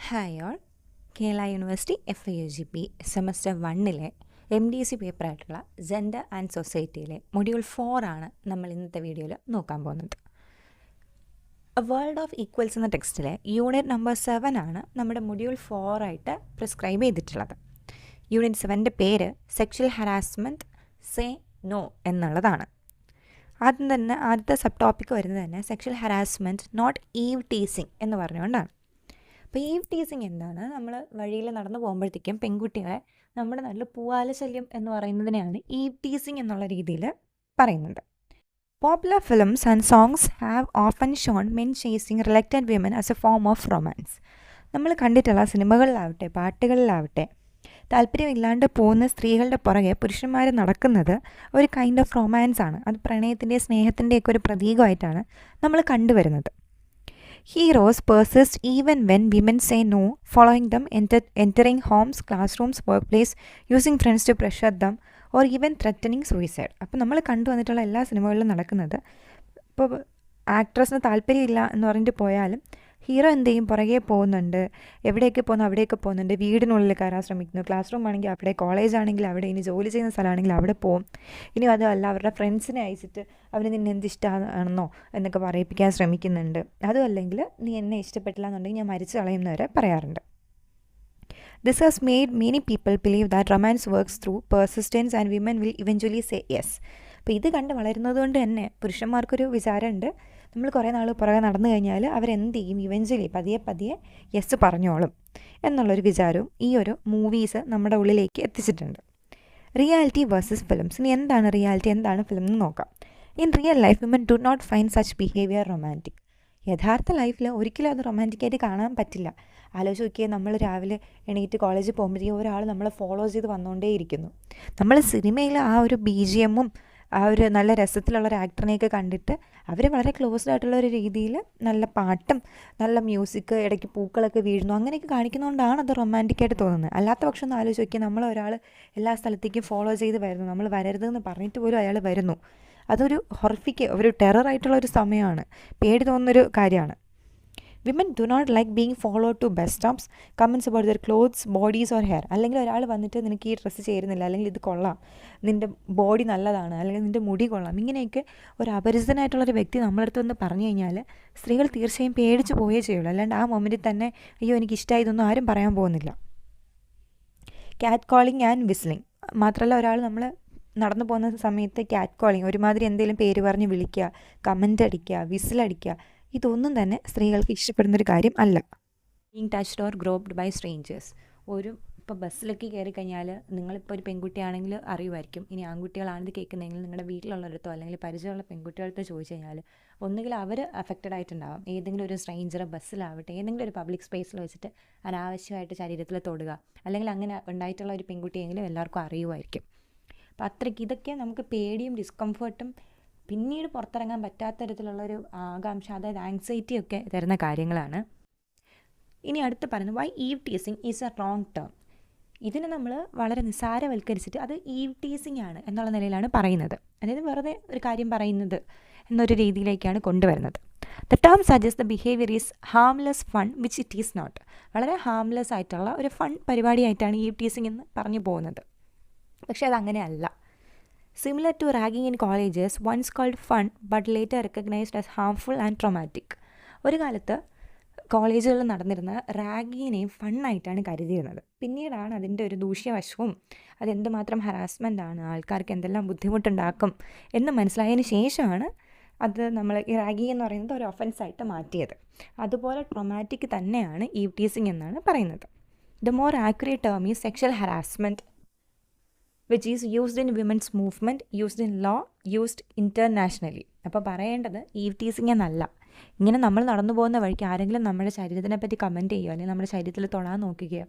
Hi all. Kerala university FIUGP semester 1 MDC പേപ്പറായിട്ടുള്ള gender and സൊസൈറ്റിയിലെ module 4 ആണ് നമ്മൾ ഇന്നത്തെ വീഡിയോയിൽ നോക്കാൻ പോകുന്നത്. എ വേൾഡ് ഓഫ് ഈക്വൽസ് എന്ന ടെക്സ്റ്റിലെ യൂണിറ്റ് നമ്പർ 7 ആണ് നമ്മുടെ മൊഡ്യൂൾ 4 ആയിട്ട് പ്രിസ്ക്രൈബ് ചെയ്തിട്ടുള്ളത്. യൂണിറ്റ് 7ൻ്റെ പേര് സെക്ഷൽ ഹറാസ്മെൻറ്റ് സേ നോ എന്നുള്ളതാണ്. ആദ്യം തന്നെ ആദ്യത്തെ സബ് ടോപ്പിക്ക് വരുന്നത് തന്നെ sexual harassment not eve teasing എന്ന് പറഞ്ഞുകൊണ്ടാണ്. അപ്പോൾ ഈവ് ടീസിങ് എന്താണ്? നമ്മൾ വഴിയിൽ നടന്നു പോകുമ്പോഴത്തേക്കും പെൺകുട്ടികളെ നമ്മുടെ നാട്ടിൽ പൂവാല ശല്യം എന്ന് പറയുന്നതിനെയാണ് ഈവ് ടീസിങ് എന്നുള്ള രീതിയിൽ പറയുന്നത്. Popular films and songs have often shown men chasing reluctant women as a form of romance. നമ്മൾ കണ്ടിട്ടുള്ള സിനിമകളിലാവട്ടെ പാട്ടുകളിലാവട്ടെ താല്പര്യമില്ലാണ്ട് പോകുന്ന സ്ത്രീകളുടെ പുറകെ പുരുഷന്മാർ നടക്കുന്നത് ഒരു കൈൻഡ് ഓഫ് റൊമാൻസ് ആണ്. അത് പ്രണയത്തിൻ്റെ സ്നേഹത്തിൻ്റെയൊക്കെ ഒരു പ്രതീകമായിട്ടാണ് നമ്മൾ കണ്ടുവരുന്നത്. Heroes persist even when women say no, following them, entering homes, classrooms, workplace, using friends to pressure them, or even threatening suicide. അപ്പോൾ നമ്മൾ കണ്ടുവന്നിട്ടുള്ള എല്ലാ സിനിമകളിലും നടക്കുന്നത്, ഇപ്പോൾ ആക്ട്രസിന് താല്പര്യമില്ല എന്ന് പറഞ്ഞിട്ട് പോയാലും ഹീറോ എന്ത് ചെയ്യും? പുറകെ പോകുന്നുണ്ട്, എവിടെയൊക്കെ പോകുന്നു അവിടെയൊക്കെ പോകുന്നുണ്ട്, വീടിനുള്ളിൽ കയറാൻ ശ്രമിക്കുന്നു, ക്ലാസ് റൂം ആണെങ്കിൽ അവിടെ, കോളേജ് ആണെങ്കിൽ അവിടെ, ഇനി ജോലി ചെയ്യുന്ന സ്ഥലമാണെങ്കിൽ അവിടെ പോകും. ഇനി അതല്ല അവരുടെ ഫ്രണ്ട്സിനെ അയച്ചിട്ട് അവർ നിന്നെ എന്ത് ഇഷ്ടമാണെന്നോ എന്നൊക്കെ പറയിപ്പിക്കാൻ ശ്രമിക്കുന്നുണ്ട്. അതും അല്ലെങ്കിൽ നീ എന്നെ ഇഷ്ടപ്പെട്ടില്ല എന്നുണ്ടെങ്കിൽ ഞാൻ മരിച്ചു കളയുന്നവരെ പറയാറുണ്ട്. This has made many people believe that romance works through persistence and women will eventually say yes. അപ്പോൾ ഇത് കണ്ട് വളരുന്നത് കൊണ്ട് തന്നെ പുരുഷന്മാർക്കൊരു വിചാരമുണ്ട്, നമ്മൾ കുറേ നാൾ പുറകെ നടന്നു കഴിഞ്ഞാൽ അവരെന്ത് ചെയ്യും, ഇവഞ്ച്വലി പതിയെ യെസ് പറഞ്ഞോളും എന്നുള്ളൊരു വിചാരവും ഈ ഒരു മൂവീസ് നമ്മുടെ ഉള്ളിലേക്ക് എത്തിച്ചിട്ടുണ്ട്. Reality versus films. ഇനി എന്താണ് റിയാലിറ്റി, എന്താണ് ഫിലിം എന്ന് നോക്കാം. In real life women do not find such behaviour romantic. യഥാർത്ഥ ലൈഫിൽ ഒരിക്കലും അത് റൊമാൻറ്റിക്കായിട്ട് കാണാൻ പറ്റില്ല. ആലോചിച്ച് നോക്കിയാൽ നമ്മൾ രാവിലെ എണീറ്റ് കോളേജിൽ പോകുമ്പോഴത്തേക്കും ഒരാൾ നമ്മളെ ഫോളോ ചെയ്ത് വന്നുകൊണ്ടേയിരിക്കുന്നു. നമ്മൾ സിനിമയിൽ ആ ഒരു BGM ആ ഒരു നല്ല രസത്തിലുള്ളൊരു ആക്ടറിനെയൊക്കെ കണ്ടിട്ട് അവർ വളരെ ക്ലോസ്ഡ് ആയിട്ടുള്ള ഒരു രീതിയിൽ നല്ല പാട്ടും നല്ല മ്യൂസിക്, ഇടയ്ക്ക് പൂക്കളൊക്കെ വീഴുന്നു, അങ്ങനെയൊക്കെ കാണിക്കുന്നതുകൊണ്ടാണ് അത് റൊമാൻറ്റിക്കായിട്ട് തോന്നുന്നത്. അല്ലാത്ത പക്ഷം ഒന്ന് ആലോചിച്ച് നോക്കിയാൽ നമ്മളൊരാൾ എല്ലാ സ്ഥലത്തേക്കും ഫോളോ ചെയ്ത് വരുന്നു, നമ്മൾ വരരുതെന്ന് പറഞ്ഞിട്ട് പോലും അയാൾ വരുന്നു. അതൊരു ഹൊറിഫിക്, ഒരു ടെററായിട്ടുള്ളൊരു സമയമാണ്, പേടി തോന്നുന്നൊരു കാര്യമാണ്. Women do not like being follow to bus stops, comments about their clothes, bodies or hair. അല്ലെങ്കിൽ ഒരാൾ വന്നിട്ട് നിനക്ക് ഈ ഡ്രസ്സ് ചേരുന്നില്ല, അല്ലെങ്കിൽ ഇത് കൊള്ളാം, നിൻ്റെ ബോഡി നല്ലതാണ്, അല്ലെങ്കിൽ നിൻ്റെ മുടി കൊള്ളാം, ഇങ്ങനെയൊക്കെ ഒരു അപരിചിതനായിട്ടുള്ളൊരു വ്യക്തി നമ്മളടുത്ത് വന്ന് പറഞ്ഞു കഴിഞ്ഞാൽ സ്ത്രീകൾ തീർച്ചയായും പേടിച്ച് പോയേ ചെയ്യുള്ളൂ. അല്ലാണ്ട് ആ മൊമെൻറ്റിൽ തന്നെ അയ്യോ എനിക്ക് ഇഷ്ടമായി ഇതൊന്നും ആരും പറയാൻ പോകുന്നില്ല. Cat calling and whistling. മാത്രമല്ല ഒരാൾ നമ്മൾ നടന്നു പോകുന്ന സമയത്ത് ക്യാറ്റ് കോളിങ്, ഒരുമാതിരി എന്തെങ്കിലും പേര് പറഞ്ഞ് വിളിക്കുക, കമൻ്റ് അടിക്കുക, വിസിലടിക്കുക, ഇതൊന്നും തന്നെ സ്ത്രീകൾക്ക് ഇഷ്ടപ്പെടുന്നൊരു കാര്യം അല്ല. Being touched or groped by strangers. ഇപ്പോൾ ബസ്സിലൊക്കെ കയറി കഴിഞ്ഞാൽ നിങ്ങളിപ്പോൾ ഒരു പെൺകുട്ടിയാണെങ്കിൽ അറിയുമായിരിക്കും. ഇനി ആൺകുട്ടികളാണിത് കേൾക്കുന്നതെങ്കിൽ നിങ്ങളുടെ വീട്ടിലുള്ളവരടുത്തോ അല്ലെങ്കിൽ പരിചയമുള്ള പെൺകുട്ടികളടുത്തോ ചോദിച്ചു കഴിഞ്ഞാൽ ഒന്നുകിൽ അവർ അഫക്റ്റഡ് ആയിട്ടുണ്ടാകും, ഏതെങ്കിലും ഒരു സ്ട്രേഞ്ചർ ബസ്സിലാവട്ടെ ഏതെങ്കിലും ഒരു പബ്ലിക് സ്പേസിൽ വെച്ചിട്ട് അനാവശ്യമായിട്ട് ശരീരത്തിൽ തൊടുക, അല്ലെങ്കിൽ അങ്ങനെ ഉണ്ടായിട്ടുള്ള ഒരു പെൺകുട്ടിയെങ്കിലും എല്ലാവർക്കും അറിയുമായിരിക്കും. അപ്പോൾ അത്രയ്ക്ക് ഇതൊക്കെ നമുക്ക് പേടിയും ഡിസ്കംഫേർട്ടും പിന്നീട് പുറത്തിറങ്ങാൻ പറ്റാത്ത തരത്തിലുള്ളൊരു ആകാംക്ഷ, അതായത് ആങ്സൈറ്റി ഒക്കെ തരുന്ന കാര്യങ്ങളാണ്. ഇനി അടുത്ത് പറയുന്നത് why eve teasing is a wrong term. ഇതിനെ നമ്മൾ വളരെ നിസ്സാരവൽക്കരിച്ചിട്ട് അത് ഈവ് ടീസിങ് ആണ് എന്നുള്ള നിലയിലാണ് പറയുന്നത്. അതായത് വെറുതെ ഒരു കാര്യം പറയുന്നത് എന്നൊരു രീതിയിലേക്കാണ് കൊണ്ടുവരുന്നത്. The term suggest the behaviour is harmless fun which it is not. വളരെ ഹാംലെസ് ആയിട്ടുള്ള ഒരു ഫൺ പരിപാടിയായിട്ടാണ് ഈവ് ടീസിങ് എന്ന് പറഞ്ഞു പോകുന്നത്. പക്ഷേ അതങ്ങനെയല്ല. Similar to ragging in colleges, once called fun but later recognized as harmful and traumatic. ഒരു കാലത്ത് കോളേജുകളിൽ നടന്നിരുന്ന റാഗിങ്ങിനെയും ഫണ്ണായിട്ടാണ് കരുതിയിരുന്നത്. പിന്നീടാണ് അതിൻ്റെ ഒരു ദൂഷ്യവശവും അതെന്തുമാത്രം ഹറാസ്മെൻ്റ് ആണ്, ആൾക്കാർക്ക് എന്തെല്ലാം ബുദ്ധിമുട്ടുണ്ടാക്കും എന്ന് മനസ്സിലായതിന് ശേഷമാണ് അത് നമ്മൾ ഈ റാഗിങ് എന്ന് പറയുന്നത് ഒരു ഒഫൻസായിട്ട് മാറ്റിയത്. അതുപോലെ ട്രോമാറ്റിക് തന്നെയാണ് ഈവ് ടീസിങ് എന്നാണ് പറയുന്നത്. The more accurate term is sexual harassment which is used in women's movement, used in law, used internationally. അപ്പോൾ പറയേണ്ടത് ഈവ് ടീസിങ് എന്നല്ല. ഇങ്ങനെ നമ്മൾ നടന്നു പോകുന്ന വഴിക്ക് ആരെങ്കിലും നമ്മുടെ ശരീരത്തിനെ പറ്റി കമൻറ്റ് ചെയ്യുകയോ അല്ലെങ്കിൽ നമ്മുടെ ശരീരത്തിൽ തൊടാൻ നോക്കുകയോ,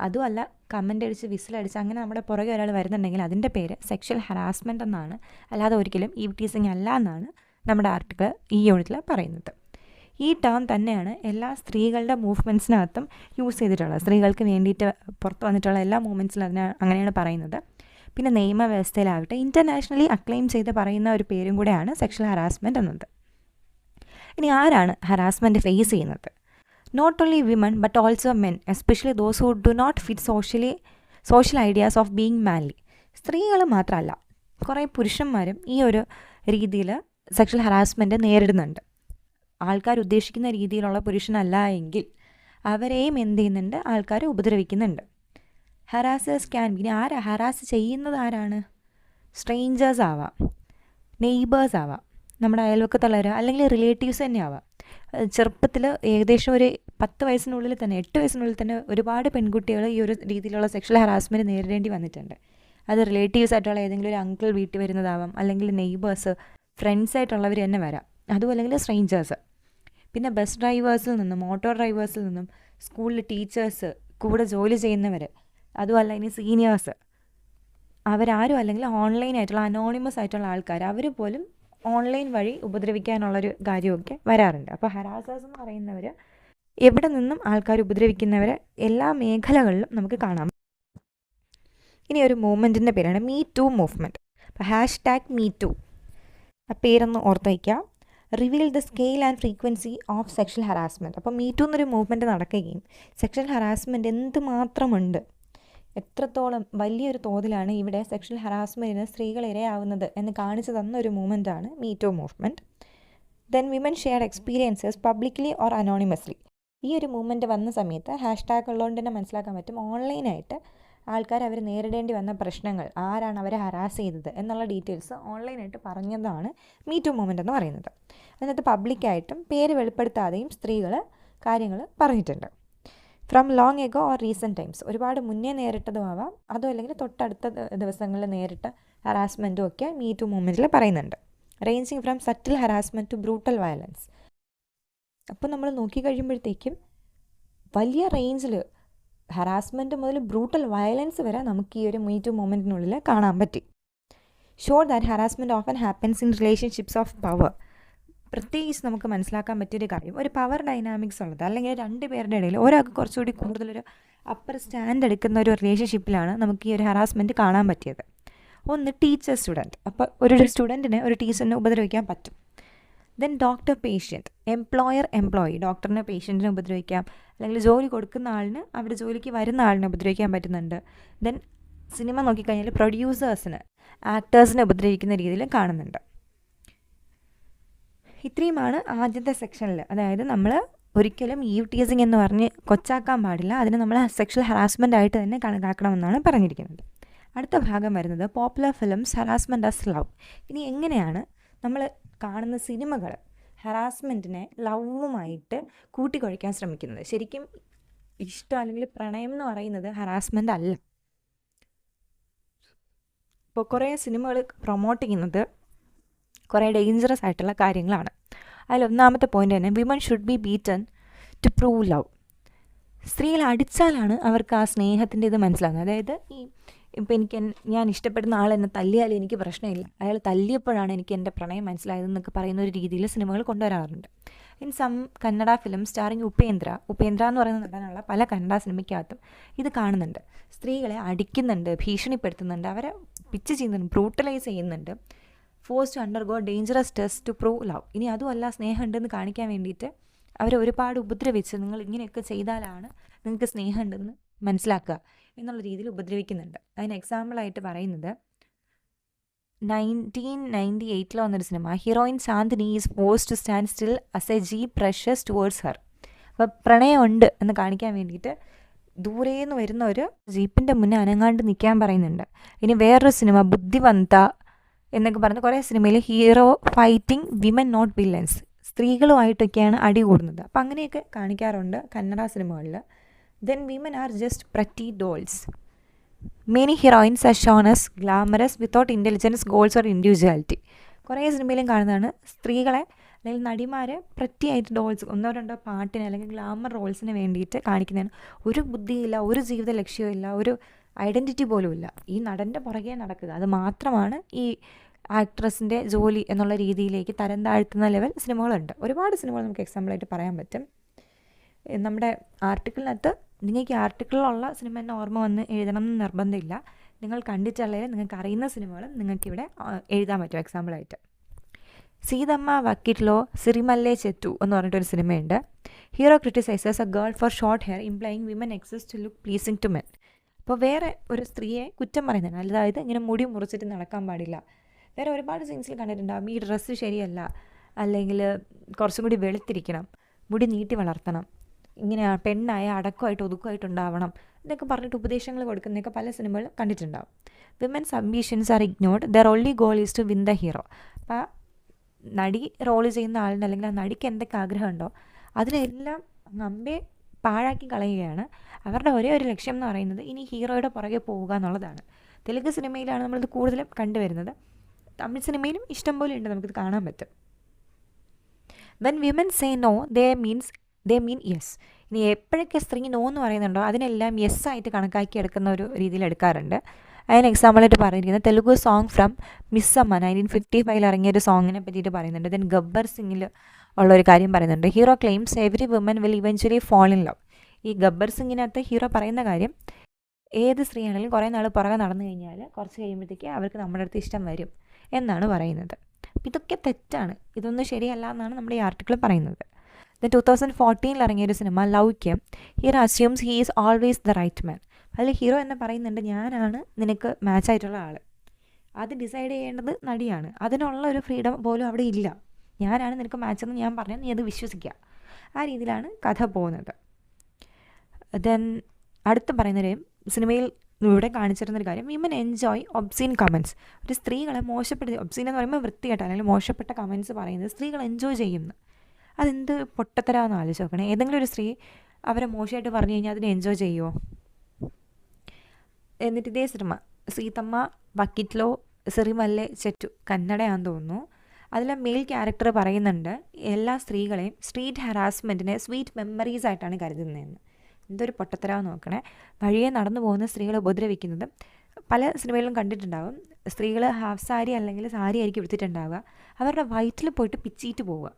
അതുമല്ല കമൻ്റ് അടിച്ച് വിസിലടിച്ച് അങ്ങനെ നമ്മുടെ പുറകെ ഒരാൾ വരുന്നുണ്ടെങ്കിൽ അതിൻ്റെ പേര് സെക്ഷൽ ഹറാസ്മെൻറ്റ് എന്നാണ്. അല്ലാതെ ഒരിക്കലും ഈവ് ടീസിങ് അല്ല എന്നാണ് നമ്മുടെ ആർട്ടിക്കിൾ ഈ യൂണിറ്റിൽ പറയുന്നത്. ഈ ടേം തന്നെയാണ് എല്ലാ സ്ത്രീകളുടെ മൂവ്മെൻറ്റ്സിനകത്തും യൂസ് ചെയ്തിട്ടുള്ളത്. സ്ത്രീകൾക്ക് വേണ്ടിയിട്ട് പുറത്ത് വന്നിട്ടുള്ള എല്ലാ മൂവ്മെൻറ്റ്സിലും അങ്ങനെയാണ് പറയുന്നത്. പിന്നെ നിയമവ്യവസ്ഥയിലാവട്ടെ ഇൻ്റർനാഷണലി അക്ലെയിം ചെയ്ത് പറയുന്ന ഒരു പേരും കൂടെയാണ് സെക്ഷൽ ഹറാസ്മെൻറ്റ് എന്നത്. ഇനി ആരാണ് ഹറാസ്മെൻറ്റ് ഫേസ് ചെയ്യുന്നത്? Not only women but also men, especially those who do not fit social ideas of being manly. സ്ത്രീകൾ മാത്രമല്ല, കുറേ പുരുഷന്മാരും ഈ ഒരു രീതിയിൽ സെക്ഷൽ ഹറാസ്മെൻറ്റ് നേരിടുന്നുണ്ട്. ആൾക്കാർ ഉദ്ദേശിക്കുന്ന രീതിയിലുള്ള പുരുഷനല്ല എങ്കിൽ അവരെയും എന്ത് ചെയ്യുന്നുണ്ട്, ആൾക്കാർ ഉപദ്രവിക്കുന്നുണ്ട്. ഹറാസേഴ്സ് ക്യാൻ ബി, ഇനി ഹറാസ് ചെയ്യുന്നത് ആരാണ്? സ്ട്രേഞ്ചേഴ്സ് ആവാം, നെയ്ബേഴ്സ് ആവാം, നമ്മുടെ അയൽവക്കത്തുള്ളവർ, അല്ലെങ്കിൽ റിലേറ്റീവ്സ് തന്നെ ആവാം. ചെറുപ്പത്തിൽ ഏകദേശം ഒരു 10 വയസ്സിനുള്ളിൽ തന്നെ 8 വയസ്സിനുള്ളിൽ തന്നെ ഒരുപാട് പെൺകുട്ടികൾ ഈ ഒരു രീതിയിലുള്ള സെക്ഷൽ ഹറാസ്മെൻറ്റ് നേരിടേണ്ടി വന്നിട്ടുണ്ട്. അത് റിലേറ്റീവ്സ് ആയിട്ടുള്ള ഏതെങ്കിലും ഒരു അങ്കിൾ വീട്ടിൽ വരുന്നതാവാം, അല്ലെങ്കിൽ നെയ്ബേഴ്സ്, ഫ്രണ്ട്സ് ആയിട്ടുള്ളവർ തന്നെ വരാം, അതും അല്ലെങ്കിൽ സ്ട്രേഞ്ചേഴ്സ്. പിന്നെ ബസ് ഡ്രൈവേഴ്സിൽ നിന്നും, ഓട്ടോ ഡ്രൈവേഴ്സിൽ നിന്നും, സ്കൂളിൽ ടീച്ചേഴ്സ്, കൂടെ ജോലി ചെയ്യുന്നവർ, അതുമല്ല ഇനി സീനിയേഴ്സ്, അവരാരും അല്ലെങ്കിൽ ഓൺലൈനായിട്ടുള്ള അനോണിമസ് ആയിട്ടുള്ള ആൾക്കാർ, അവർ പോലും ഓൺലൈൻ വഴി ഉപദ്രവിക്കാനുള്ളൊരു കാര്യമൊക്കെ വരാറുണ്ട്. അപ്പോൾ ഹറാസേഴ്സ് എന്ന് പറയുന്നവർ എവിടെ നിന്നും ആൾക്കാർ ഉപദ്രവിക്കുന്നവർ എല്ലാ മേഖലകളിലും നമുക്ക് കാണാം. ഇനി ഒരു മൂവ്മെൻറ്റിൻ്റെ പേരാണ് മീ ടു മൂവ്മെൻറ്റ്. അപ്പോൾ #MeToo, ആ പേരൊന്ന് ഓർത്ത് വയ്ക്കുക. Reveal the scale and frequency of sexual harassment. അപ്പോൾ മീ ടു എന്നൊരു മൂവ്മെൻറ്റ് നടക്കുകയും സെക്ഷൽ ഹറാസ്മെൻറ്റ് എന്തുമാത്രമുണ്ട്, എത്രത്തോളം വലിയൊരു തോതിലാണ് ഇവിടെ സെക്ഷൽ ഹറാസ്മെൻറ്റിന് സ്ത്രീകൾ ഇരയാവുന്നത് എന്ന് കാണിച്ചു തന്ന ഒരു മൂവ്മെൻറ്റാണ് me too movement. Then women share experiences publicly or anonymously. ഈ ഒരു മൂവ്മെൻറ്റ് വന്ന സമയത്ത് #, ഉള്ളതുകൊണ്ട് തന്നെ മനസ്സിലാക്കാൻ പറ്റും ഓൺലൈനായിട്ട് ആൾക്കാർ അവർ നേരിടേണ്ടി വന്ന പ്രശ്നങ്ങൾ, ആരാണ് അവരെ ഹറാസ് ചെയ്തത് എന്നുള്ള ഡീറ്റെയിൽസ് ഓൺലൈനായിട്ട് പറഞ്ഞതാണ് മീ ടു മൂവ്മെൻറ്റ് എന്ന് പറയുന്നത്. അതിനകത്ത് പബ്ലിക്കായിട്ടും പേര് വെളിപ്പെടുത്താതെയും സ്ത്രീകൾ കാര്യങ്ങൾ പറഞ്ഞിട്ടുണ്ട്. From long ago or recent times, ഒരുപാട് മുന്നേ നേരിട്ടതുമാവാം, അതോ അല്ലെങ്കിൽ തൊട്ടടുത്ത ദിവസങ്ങളിൽ നേരിട്ട ഹറാസ്മെൻറ്റും ഒക്കെ മീ ടു മൂവ്മെൻറ്റിൽ പറയുന്നുണ്ട്. Ranging from subtle harassment to brutal violence. അപ്പോൾ നമ്മൾ നോക്കിക്കഴിയുമ്പോഴത്തേക്കും വലിയ റേഞ്ചിൽ ഹറാസ്മെൻറ്റ് മുതൽ ബ്രൂട്ടൽ വയലൻസ് വരെ നമുക്ക് ഈ ഒരു മീ ടു മൂവ്മെൻറ്റിനുള്ളിൽ കാണാൻ പറ്റി. Show that harassment often happens in relationships of power. പ്രത്യേകിച്ച് നമുക്ക് മനസ്സിലാക്കാൻ പറ്റിയൊരു കാര്യം, ഒരു പവർ ഡൈനാമിക്സ് ഉള്ളത്, അല്ലെങ്കിൽ 2 പേരുടെ ഇടയിൽ ഒരാൾക്ക് കുറച്ചുകൂടി കൂടുതലൊരു അപ്പർ സ്റ്റാൻഡ് എടുക്കുന്ന ഒരു റിലേഷൻഷിപ്പിലാണ് നമുക്ക് ഈ ഒരു ഹറാസ്മെൻറ്റ് കാണാൻ പറ്റിയത്. ഒന്ന് ടീച്ചർ സ്റ്റുഡൻറ്റ്. അപ്പോൾ ഒരു സ്റ്റുഡൻറ്റിനെ ഒരു ടീച്ചറിനെ ഉപദ്രവിക്കാൻ പറ്റും. Then doctor patient, employer employee, ഡോക്ടറിനെ പേഷ്യൻറ്റിനെ ഉപദ്രവിക്കാം, അല്ലെങ്കിൽ ജോലി കൊടുക്കുന്ന ആളിന് അവിടെ ജോലിക്ക് വരുന്ന ആളിനെ ഉപദ്രവിക്കാൻ പറ്റുന്നുണ്ട്. ദെൻ സിനിമ നോക്കിക്കഴിഞ്ഞാൽ പ്രൊഡ്യൂസേഴ്സിന്, ആക്ടേഴ്സിനെ ഉപദ്രവിക്കുന്ന രീതിയിൽ കാണുന്നുണ്ട്. ഇത്രയുമാണ് ആദ്യത്തെ സെക്ഷനിൽ. അതായത് നമ്മൾ ഒരിക്കലും ടീസിങ് എന്ന് പറഞ്ഞ് കൊച്ചാക്കാൻ പാടില്ല, അതിന് നമ്മൾ സെക്ഷൽ ഹറാസ്മെൻ്റ് ആയിട്ട് തന്നെ കണക്കാക്കണമെന്നാണ് പറഞ്ഞിരിക്കുന്നത്. അടുത്ത ഭാഗം വരുന്നത് popular films harassment as love. ഇനി എങ്ങനെയാണ് നമ്മൾ കാണുന്ന സിനിമകൾ ഹറാസ്മെൻറ്റിനെ ലവുമായിട്ട് കൂട്ടിക്കുഴയ്ക്കാൻ ശ്രമിക്കുന്നത്. ശരിക്കും ഇഷ്ടം അല്ലെങ്കിൽ പ്രണയം എന്ന് പറയുന്നത് ഹറാസ്മെൻ്റ് അല്ല. ഇപ്പോൾ കുറേ സിനിമകൾ പ്രൊമോട്ട് ചെയ്യുന്നത് കുറേ ഡേഞ്ചറസ് ആയിട്ടുള്ള കാര്യങ്ങളാണ്. അതിലൊന്നാമത്തെ പോയിൻ്റ് തന്നെ women should be beaten to prove love. സ്ത്രീകൾ അടിച്ചാലാണ് അവർക്ക് ആ സ്നേഹത്തിൻ്റെ ഇത് മനസ്സിലാകുന്നത്. അതായത് ഇപ്പോൾ ഞാൻ ഇഷ്ടപ്പെടുന്ന ആൾ എന്നെ തല്ലിയാലും എനിക്ക് പ്രശ്നമില്ല, അയാൾ തല്ലിയപ്പോഴാണ് എനിക്ക് എൻ്റെ പ്രണയം മനസ്സിലായതെന്നൊക്കെ പറയുന്ന ഒരു രീതിയിൽ സിനിമകൾ കൊണ്ടുവരാറുണ്ട്. In some Kannada film starring Upendra എന്ന് പറയുന്ന നടനുള്ള പല കന്നഡ സിനിമയ്ക്കകത്തും ഇത് കാണുന്നുണ്ട്. സ്ത്രീകളെ അടിക്കുന്നുണ്ട്, ഭീഷണിപ്പെടുത്തുന്നുണ്ട്, അവരെ പിച്ച് ചെയ്യുന്നുണ്ട്, ബ്രൂട്ടലൈസ് ചെയ്യുന്നുണ്ട്. Force to undergo dangerous test to prove love. ഇനി അതുമല്ല സ്നേഹം ഉണ്ടെന്ന് കാണിക്കാൻ വേണ്ടിയിട്ട് അവരെ ഒരുപാട് ഉപദ്രവിച്ച് നിങ്ങൾ ഇങ്ങനെയൊക്കെ ചെയ്താലാണ് നിങ്ങൾക്ക് സ്നേഹം ഉണ്ടെന്ന് മനസ്സിലാക്കുക എന്നുള്ള രീതിയിൽ ഉപദ്രവിക്കുന്നുണ്ട്. അതിന് എക്സാമ്പിളായിട്ട് പറയുന്നത് 1998 വന്നൊരു cinema, heroine Chandni is forced to stand still as a jeep presses towards her. അപ്പോൾ പ്രണയമുണ്ട് എന്ന് കാണിക്കാൻ വേണ്ടിയിട്ട് ദൂരേന്ന് വരുന്ന ഒരു ജീപ്പിൻ്റെ മുന്നേ അനങ്ങാണ്ട് നിൽക്കാൻ പറയുന്നുണ്ട്. ഇനി വേറൊരു സിനിമ ബുദ്ധിവന്ത എന്നൊക്കെ പറഞ്ഞ് കുറേ സിനിമയിൽ hero fighting women not villains, സ്ത്രീകളുമായിട്ടൊക്കെയാണ് അടി കൂടുന്നത്. അപ്പം അങ്ങനെയൊക്കെ കാണിക്കാറുണ്ട് കന്നഡ സിനിമകളിൽ. Then women are just pretty dolls. Many heroines are shown as glamorous without intelligence, goals or individuality. കുറേ സിനിമയിലും കാണുന്നതാണ് സ്ത്രീകളെ അല്ലെങ്കിൽ നടിമാരെ പ്രറ്റിയായിട്ട് ഡോൾസ്, 1-2 പാട്ടിന് അല്ലെങ്കിൽ ഗ്ലാമർ റോൾസിന് വേണ്ടിയിട്ട് കാണിക്കുന്നതാണ്. ഒരു ബുദ്ധിയില്ല, ഒരു ജീവിത ലക്ഷ്യമില്ല, ഒരു ഐഡൻറ്റിറ്റി പോലും ഇല്ല, ഈ നടൻ്റെ പുറകെ നടക്കുക, അത് മാത്രമാണ് ഈ ആക്ട്രസിൻ്റെ ജോലി എന്നുള്ള രീതിയിലേക്ക് തരം താഴ്ത്തുന്ന ലെവൽ സിനിമകളുണ്ട്. ഒരുപാട് സിനിമകൾ നമുക്ക് എക്സാമ്പിളായിട്ട് പറയാൻ പറ്റും. നമ്മുടെ ആർട്ടിക്കിളിനകത്ത് നിങ്ങൾക്ക് ഈ ആർട്ടിക്കിളിലുള്ള സിനിമ തന്നെ ഓർമ്മ വന്ന് എഴുതണം എന്ന് നിർബന്ധമില്ല. നിങ്ങൾ കണ്ടിട്ടുള്ളതിൽ നിങ്ങൾക്ക് അറിയുന്ന സിനിമകളും നിങ്ങൾക്കിവിടെ എഴുതാൻ പറ്റും എക്സാമ്പിളായിട്ട്. സീതമ്മ വക്കീറ്റിലോ സിറിമല്ലേ ചെറ്റു എന്ന് പറഞ്ഞിട്ടൊരു സിനിമയുണ്ട്. Hero criticises a girl for short hair implying women exist to look pleasing to men. അപ്പോൾ വേറെ ഒരു സ്ത്രീയെ കുറ്റം പറയുന്നതാണ്, അതായത് ഇങ്ങനെ മുടി മുറിച്ചിട്ട് നടക്കാൻ പാടില്ല. വേറെ ഒരുപാട് സീൻസിൽ കണ്ടിട്ടുണ്ടാകും ഈ ഡ്രസ്സ് ശരിയല്ല, അല്ലെങ്കിൽ കുറച്ചും കൂടി വെളുത്തിരിക്കണം, മുടി നീട്ടി വളർത്തണം, ഇങ്ങനെ പെണ്ണായ അടക്കമായിട്ട് ഒതുക്കമായിട്ടുണ്ടാവണം എന്നൊക്കെ പറഞ്ഞിട്ട് ഉപദേശങ്ങൾ കൊടുക്കുന്നതൊക്കെ പല സിനിമകളും കണ്ടിട്ടുണ്ടാവും. Women's ambitions are ignored, their only goal is to win the hero. അപ്പോൾ നടി റോള് ചെയ്യുന്ന ആളിന് അല്ലെങ്കിൽ ആ നടിക്ക് എന്തൊക്കെ ആഗ്രഹമുണ്ടോ അതിനെല്ലാം അമ്പേ പാഴാക്കി കളയുകയാണ്. അവരുടെ ഒരേ ഒരു ലക്ഷ്യം എന്ന് പറയുന്നത് ഇനി ഹീറോയുടെ പുറകെ പോവുക എന്നുള്ളതാണ്. തെലുങ്ക് സിനിമയിലാണ് നമ്മളിത് കൂടുതലും കണ്ടുവരുന്നത്. തമിഴ് സിനിമയിലും ഇഷ്ടംപോലെ ഉണ്ട്, നമുക്കിത് കാണാൻ പറ്റും. When women say no they mean yes. ഇനി എപ്പോഴൊക്കെ സ്ത്രീ നോ എന്ന് പറയുന്നുണ്ടോ അതിനെല്ലാം യെസ് ആയിട്ട് കണക്കാക്കി എടുക്കുന്ന ഒരു രീതിയിൽ എടുക്കാറുണ്ട്. അതിന് എക്സാമ്പിളായിട്ട് പറഞ്ഞിരിക്കുന്നത് തെലുഗു സോങ് ഫ്രം മിസ്സമ്മ 1955 ഇറങ്ങിയൊരു സോങ്ങിനെ പറ്റിയിട്ട് പറയുന്നുണ്ട്. ദെൻ ഗബ്ബർ സിംഗിൽ ഉള്ളൊരു കാര്യം പറയുന്നുണ്ട്. Hero claims every woman will eventually fall in love. ഈ ഗബ്ബർ സിംഗിനകത്ത് ഹീറോ പറയുന്ന കാര്യം ഏത് സ്ത്രീയാണെങ്കിലും കുറേ നാൾ പുറകെ നടന്നു കഴിഞ്ഞാൽ കുറച്ച് കഴിയുമ്പോഴത്തേക്ക് അവർക്ക് നമ്മുടെ അടുത്ത് ഇഷ്ടം വരും എന്നാണ് പറയുന്നത്. ഇതൊക്കെ തെറ്റാണ്, ഇതൊന്നും ശരിയല്ല എന്നാണ് നമ്മുടെ ഈ ആർട്ടിക്കിൾ പറയുന്നത്. ദെൻ 2014 ഇറങ്ങിയൊരു സിനിമ Loukyam, hero assumes he is always the right man. അതിൽ ഹീറോ എന്ന് പറയുന്നുണ്ട് ഞാനാണ് നിനക്ക് മാച്ചായിട്ടുള്ള ആൾ. അത് ഡിസൈഡ് ചെയ്യേണ്ടത് നടിയാണ്. അതിനുള്ള ഒരു ഫ്രീഡം പോലും അവിടെ ഇല്ല. ഞാനാണ് നിനക്ക് മാച്ചെന്ന് ഞാൻ പറഞ്ഞാൽ നീ അത് വിശ്വസിക്കുക. ആ രീതിയിലാണ് കഥ പോകുന്നത്. ദെൻ അടുത്ത് പറയുന്നൊരു സിനിമയിൽ ഇവിടെ കാണിച്ചിരുന്നൊരു കാര്യം, വിമൻ എൻജോയ് ഒബ്സീൻ കമൻറ്റ്സ്. ഒരു സ്ത്രീകളെ മോശപ്പെടുത്തി, ഒബ്സീൻ എന്ന് പറയുമ്പോൾ വൃത്തികെട്ട അല്ലെങ്കിൽ മോശപ്പെട്ട കമൻറ്റ്സ് പറയുന്നത് സ്ത്രീകൾ എൻജോയ് ചെയ്യുന്നു. അതെന്ത് പൊട്ടത്തരാന്ന് ആലോചിച്ച് നോക്കണേ. ഏതെങ്കിലും ഒരു സ്ത്രീ അവരെ മോശമായിട്ട് പറഞ്ഞു കഴിഞ്ഞാൽ അതിനെ എൻജോയ് ചെയ്യുമോ? എന്നിട്ട് ഇതേ സിനിമ സീതമ്മ വക്കീറ്റിലോ സിറിമല്ലേ ചെറ്റു, കന്നഡയാന്ന് തോന്നുന്നു. അതിലെ മെയിൽ ക്യാരക്ടർ പറയുന്നുണ്ട് എല്ലാ സ്ത്രീകളെയും സ്ട്രീറ്റ് ഹറാസ്മെൻറ്റിനെ സ്വീറ്റ് മെമ്മറീസ് ആയിട്ടാണ് കരുതുന്നതെന്ന്. എന്തൊരു പൊട്ടത്തരാന്ന് നോക്കണേ. വഴിയെ നടന്നു പോകുന്ന സ്ത്രീകളെ ഉപദ്രവിക്കുന്നത് പല സിനിമകളിലും കണ്ടിട്ടുണ്ടാകും. സ്ത്രീകൾ ഹാഫ് സാരി അല്ലെങ്കിൽ സാരി ആയിരിക്കും എടുത്തിട്ടുണ്ടാവുക, അവരുടെ വയറ്റിൽ പോയിട്ട് പിച്ചിയിട്ട് പോവുക.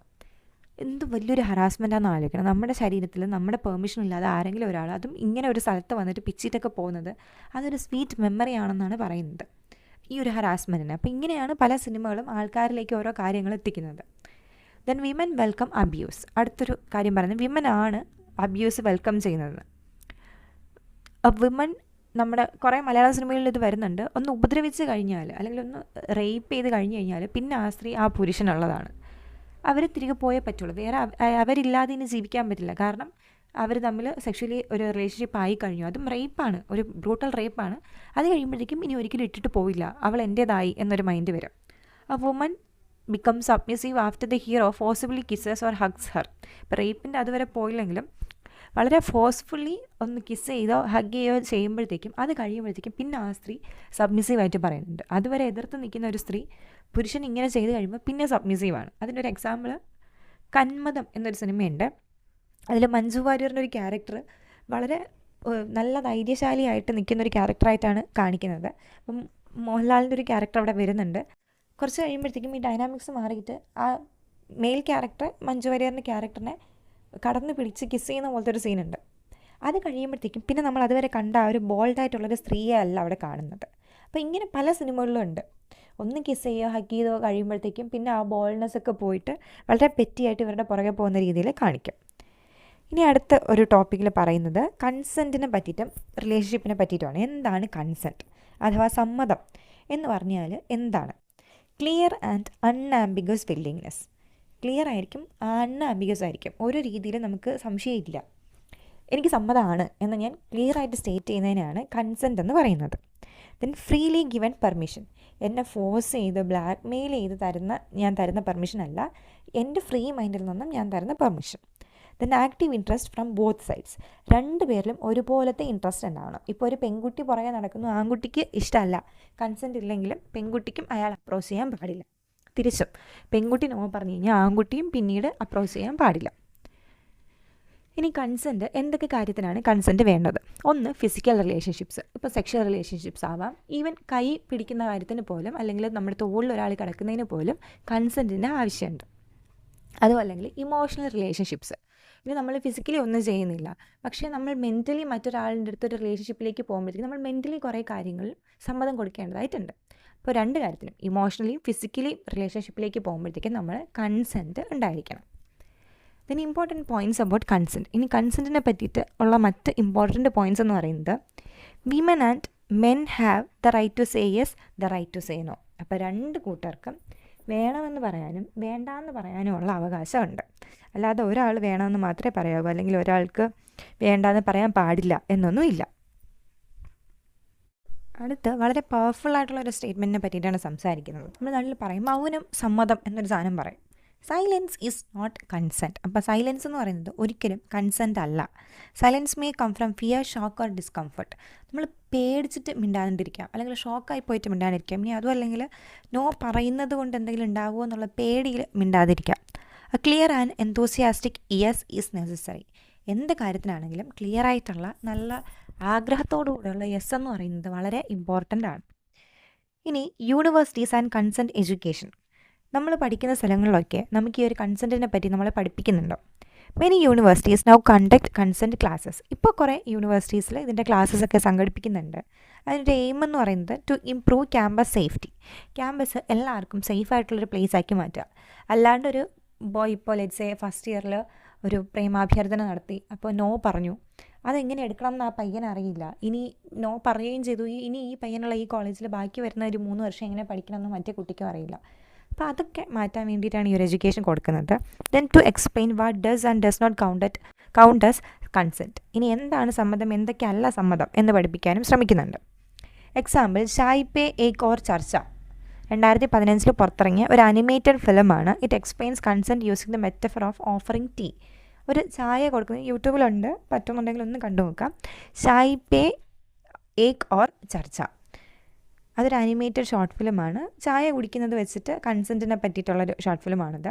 എന്ത് വലിയൊരു ഹറാസ്മെൻറ്റാണെന്ന് ആലോചിക്കണം. നമ്മുടെ ശരീരത്തിൽ നമ്മുടെ പെർമിഷൻ ഇല്ലാതെ ആരെങ്കിലും ഒരാൾ, അതും ഇങ്ങനെ ഒരു സ്ഥലത്ത് വന്നിട്ട് പിച്ചിട്ടൊക്കെ പോകുന്നത്, അതൊരു സ്വീറ്റ് മെമ്മറി ആണെന്നാണ് പറയുന്നത് ഈ ഒരു ഹറാസ്മെൻറ്റിന്. അപ്പോൾ ഇങ്ങനെയാണ് പല സിനിമകളും ആൾക്കാരിലേക്ക് ഓരോ കാര്യങ്ങൾ എത്തിക്കുന്നത്. Then women welcome abuse. അടുത്തൊരു കാര്യം പറയുന്നത് വിമൻ ആണ് അബ്യൂസ് വെൽക്കം ചെയ്യുന്നത്. വിമൻ നമ്മുടെ കുറേ മലയാള സിനിമകളിൽ ഇത് വരുന്നുണ്ട്. ഒന്ന് ഉപദ്രവിച്ച് കഴിഞ്ഞാൽ അല്ലെങ്കിൽ ഒന്ന് റേപ്പ് ചെയ്ത് കഴിഞ്ഞ് കഴിഞ്ഞാൽ പിന്നെ ആ സ്ത്രീ ആ പുരുഷനുള്ളതാണ്. അവർ തിരികെ പോയേ പറ്റുള്ളൂ. വേറെ അവരില്ലാതെ ഇനി ജീവിക്കാൻ പറ്റില്ല. കാരണം അവർ തമ്മിൽ സെക്ഷലി ഒരു റിലേഷൻഷിപ്പ് ആയി കഴിഞ്ഞു. അതും റേപ്പാണ്, ഒരു ബ്രൂട്ടൽ റേപ്പാണ്. അത് കഴിയുമ്പോഴേക്കും ഇനി ഒരിക്കലും ഇട്ടിട്ട് പോയില്ല, അവൾ എൻ്റേതായി എന്നൊരു മൈൻഡ് വരും. A woman become submissive after the hero forcibly kisses or hugs her. ഇപ്പോൾ റേപ്പിൻ്റെ അതുവരെ പോയില്ലെങ്കിലും വളരെ ഫോഴ്സ്ഫുള്ളി ഒന്ന് കിസ് ചെയ്തോ ഹഗ് ചെയ്യോ ചെയ്യുമ്പോഴത്തേക്കും അത് കഴിയുമ്പോഴത്തേക്കും പിന്നെ ആ സ്ത്രീ സബ്മിസീവായിട്ട് പറയുന്നുണ്ട്. അതുവരെ എതിർത്ത് നിൽക്കുന്ന ഒരു സ്ത്രീ പുരുഷൻ ഇങ്ങനെ ചെയ്ത് കഴിയുമ്പോൾ പിന്നെ സബ്മിസീവാണ്. അതിൻ്റെ ഒരു എക്സാമ്പിൾ കന്മദം എന്നൊരു സിനിമയുണ്ട്. അതിൽ മഞ്ജു വാര്യറിൻ്റെ ഒരു ക്യാരക്ടർ വളരെ നല്ല ധൈര്യശാലിയായിട്ട് നിൽക്കുന്നൊരു ക്യാരക്ടറായിട്ടാണ് കാണിക്കുന്നത്. അപ്പം മോഹൻലാലിൻ്റെ ഒരു ക്യാരക്ടർ അവിടെ വരുന്നുണ്ട്. കുറച്ച് കഴിയുമ്പോഴത്തേക്കും ഈ ഡൈനാമിക്സ് മാറിയിട്ട് ആ മെയിൽ ക്യാരക്ടർ മഞ്ജു വാര്യറിൻ്റെ ക്യാരക്ടറിനെ കടന്ന് പിടിച്ച് കിസ് ചെയ്യുന്ന പോലത്തെ ഒരു സീനുണ്ട്. അത് കഴിയുമ്പോഴത്തേക്കും പിന്നെ നമ്മൾ അതുവരെ കണ്ട ആ ഒരു ബോൾഡായിട്ടുള്ളൊരു സ്ത്രീയെ അല്ല അവിടെ കാണുന്നത്. അപ്പോൾ ഇങ്ങനെ പല സിനിമകളിലും ഉണ്ട്. ഒന്ന് കിസ് ചെയ്യുകയോ ഹഗ് ചെയ്തോ കഴിയുമ്പോഴത്തേക്കും പിന്നെ ആ ബോൾഡ്നെസ് ഒക്കെ പോയിട്ട് വളരെ പെറ്റിയായിട്ട് ഇവരുടെ പുറകെ പോകുന്ന രീതിയിൽ കാണിക്കും. ഇനി അടുത്ത ഒരു ടോപ്പിക്കിൽ പറയുന്നത് കൺസെൻറ്റിനെ പറ്റിയിട്ടും റിലേഷൻഷിപ്പിനെ പറ്റിയിട്ടുമാണ്. എന്താണ് കൺസെൻറ്റ് അഥവാ സമ്മതം എന്ന് പറഞ്ഞാൽ എന്താണ്? Clear and unambiguous willingness. Clear ആയിരിക്കും, അൺആംബിഗസ് ആയിരിക്കും. ഒരു രീതിയിൽ നമുക്ക് സംശയമില്ല, എനിക്ക് സമ്മതമാണ് എന്ന് ഞാൻ ക്ലിയർ ആയിട്ട് സ്റ്റേറ്റ് ചെയ്യുന്നതിനാണ് കൺസെൻറ്റ് എന്ന് പറയുന്നത്. Then freely given permission. എന്നെ ഫോഴ്സ് ചെയ്ത് ബ്ലാക്ക് മെയിൽ ചെയ്ത് ഞാൻ തരുന്ന പെർമിഷൻ അല്ല, എൻ്റെ ഫ്രീ മൈൻഡിൽ നിന്നും ഞാൻ തരുന്ന permission. Then active interest from both sides. രണ്ട് പേരിലും ഒരുപോലത്തെ ഇൻട്രസ്റ്റ് ഉണ്ടാവണം. ഇപ്പോൾ ഒരു പെൺകുട്ടി പുറകെ നടക്കുന്നു, ആൺകുട്ടിക്ക് ഇഷ്ടമല്ല, കൺസെൻറ്റ് ഇല്ലെങ്കിലും പെൺകുട്ടിക്കും അയാൾ അപ്രോച്ച് ചെയ്യാൻ പാടില്ല. തിരിച്ചും പെൺകുട്ടി നോ പറഞ്ഞു കഴിഞ്ഞാൽ ആൺകുട്ടിയും പിന്നീട് അപ്രോച്ച് ചെയ്യാൻ പാടില്ല. ഇനി കൺസെൻറ്റ് എന്തൊക്കെ കാര്യത്തിനാണ് കൺസെൻറ്റ് വേണ്ടത്? ഒന്ന് ഫിസിക്കൽ റിലേഷൻഷിപ്സ്, ഇപ്പോൾ സെക്ഷൽ റിലേഷൻഷിപ്സ് ആവാം. ഈവൻ കൈ പിടിക്കുന്ന കാര്യത്തിന് പോലും അല്ലെങ്കിൽ നമ്മുടെ തോളിൽ ഒരാൾ കിടക്കുന്നതിന് പോലും കൺസെൻറ്റിൻ്റെ ആവശ്യമുണ്ട്. അതും അല്ലെങ്കിൽ ഇമോഷണൽ റിലേഷൻഷിപ്സ്. ഇനി നമ്മൾ ഫിസിക്കലി ഒന്നും ചെയ്യുന്നില്ല, പക്ഷേ നമ്മൾ മെൻ്റലി മറ്റൊരാളുടെ അടുത്തൊരു റിലേഷൻഷിപ്പിലേക്ക് പോകുമ്പോഴത്തേക്കും നമ്മൾ മെൻ്റലി കുറേ കാര്യങ്ങൾ സമ്മതം കൊടുക്കേണ്ടതായിട്ടുണ്ട്. അപ്പോൾ രണ്ട് കാര്യത്തിലും ഇമോഷണലിയും ഫിസിക്കലിയും റിലേഷൻഷിപ്പിലേക്ക് പോകുമ്പോഴത്തേക്കും നമ്മൾ കൺസെൻറ്റ് ഉണ്ടായിരിക്കണം. Then important points about consent. ഇനി കൺസെൻറ്റിനെ പറ്റിയിട്ട് ഉള്ള മറ്റ് ഇമ്പോർട്ടൻറ്റ് പോയിൻറ്റ്സ് എന്ന് പറയുന്നത് women and men have the right to say yes, the right to say no. അപ്പോൾ രണ്ട് കൂട്ടർക്കും വേണമെന്ന് പറയാനും വേണ്ടാന്ന് പറയാനുമുള്ള അവകാശമുണ്ട്. അല്ലാതെ ഒരാൾ വേണമെന്ന് മാത്രമേ പറയാവൂ, അല്ലെങ്കിൽ ഒരാൾക്ക് വേണ്ടാന്ന് പറയാൻ പാടില്ല എന്നൊന്നുമില്ല. അടുത്ത് വളരെ പവർഫുൾ ആയിട്ടുള്ള ഒരു സ്റ്റേറ്റ്മെൻറ്റിനെ പറ്റിയിട്ടാണ് സംസാരിക്കുന്നത്. നമ്മൾ നാട്ടിൽ പറയും മൗനം സമ്മതം എന്നൊരു സാധനം പറയും. Silence is not consent. അപ്പോൾ സൈലൻസ് എന്ന് പറയുന്നത് ഒരിക്കലും കൺസെൻറ്റ് അല്ല. Silence may come from fear, shock or discomfort. നമ്മൾ പേടിച്ചിട്ട് മിണ്ടാതിരിക്കാം, അല്ലെങ്കിൽ ഷോക്കായി പോയിട്ട് മിണ്ടാതിരിക്കാം. ഇനി അതും അല്ലെങ്കിൽ നോ പറയുന്നത് കൊണ്ട് എന്തെങ്കിലും ഉണ്ടാകുമോ എന്നുള്ള പേടിയിൽ മിണ്ടാതിരിക്കാം. A clear and enthusiastic yes is necessary. എന്ത് കാര്യത്തിനാണെങ്കിലും ക്ലിയർ ആയിട്ടുള്ള നല്ല ആഗ്രഹത്തോടുകൂടെയുള്ള യെസ് എന്ന് പറയുന്നത് വളരെ ഇമ്പോർട്ടൻ്റ് ആണ്. ഇനി യൂണിവേഴ്സിറ്റീസ് ആൻഡ് കൺസെൻറ്റ് എഡ്യൂക്കേഷൻ. നമ്മൾ പഠിക്കുന്ന സ്ഥലങ്ങളിലൊക്കെ നമുക്ക് ഈ ഒരു കൺസെൻറ്റിനെ പറ്റി നമ്മളെ പഠിപ്പിക്കുന്നുണ്ടോ? Many universities now conduct consent classes. ഇപ്പോൾ കുറേ യൂണിവേഴ്സിറ്റീസിൽ ഇതിൻ്റെ ക്ലാസ്സസ് ഒക്കെ സംഘടിപ്പിക്കുന്നുണ്ട്. അതിൻ്റെ എയിം എന്ന് പറയുന്നത് to improve campus safety. Campus എല്ലാവർക്കും സേഫായിട്ടുള്ളൊരു പ്ലേസ് ആക്കി മാറ്റുക. അല്ലാണ്ടൊരു ബോയ് ഇപ്പോൾ ലെറ്റ്സ് സേ ഫസ്റ്റ് ഇയറിൽ ഒരു പ്രേമാഭ്യർത്ഥന നടത്തി, അപ്പോൾ നോ പറഞ്ഞു, അതെങ്ങനെ എടുക്കണം എന്ന് ആ പയ്യൻ അറിയില്ല. ഇനി നോ പറയുകയും ചെയ്തു, ഇനി ഈ പയ്യനുള്ള ഈ കോളേജിൽ ബാക്കി വരുന്ന ഒരു 3 വർഷം എങ്ങനെ പഠിക്കണമെന്ന് മറ്റേ കുട്ടിക്കും അറിയില്ല. അപ്പോൾ അതൊക്കെ മാറ്റാൻ വേണ്ടിയിട്ടാണ് ഈ ഒരു എഡ്യൂക്കേഷൻ കൊടുക്കുന്നത്. Then to explain what does and does not count as consent. ഇനി എന്താണ് സമ്മതം, എന്തൊക്കെയല്ല സമ്മതം എന്ന് പഠിപ്പിക്കാനും ശ്രമിക്കുന്നുണ്ട്. എക്സാമ്പിൾ ചായ് പേ ഏക് ഓർ ചർച്ച 2015 പുറത്തിറങ്ങിയ ഒരു അനിമേറ്റഡ് ഫിലിമാണ്. It explains consent using the metaphor of offering tea. ഒരു ചായ കൊടുക്കുന്നത് യൂട്യൂബിലുണ്ട്, പറ്റുന്നുണ്ടെങ്കിൽ ഒന്ന് കണ്ടു നോക്കാം. ചായ് പേ ഏക് ഓർ ചർച്ച, അതൊരു അനിമേറ്റഡ് ഷോർട്ട് ഫിലിമാണ്. ചായ കുടിക്കുന്നത് വെച്ചിട്ട് കൺസെൻറ്റിനെ പറ്റിയിട്ടുള്ളൊരു ഷോർട്ട് ഫിലിമാണിത്.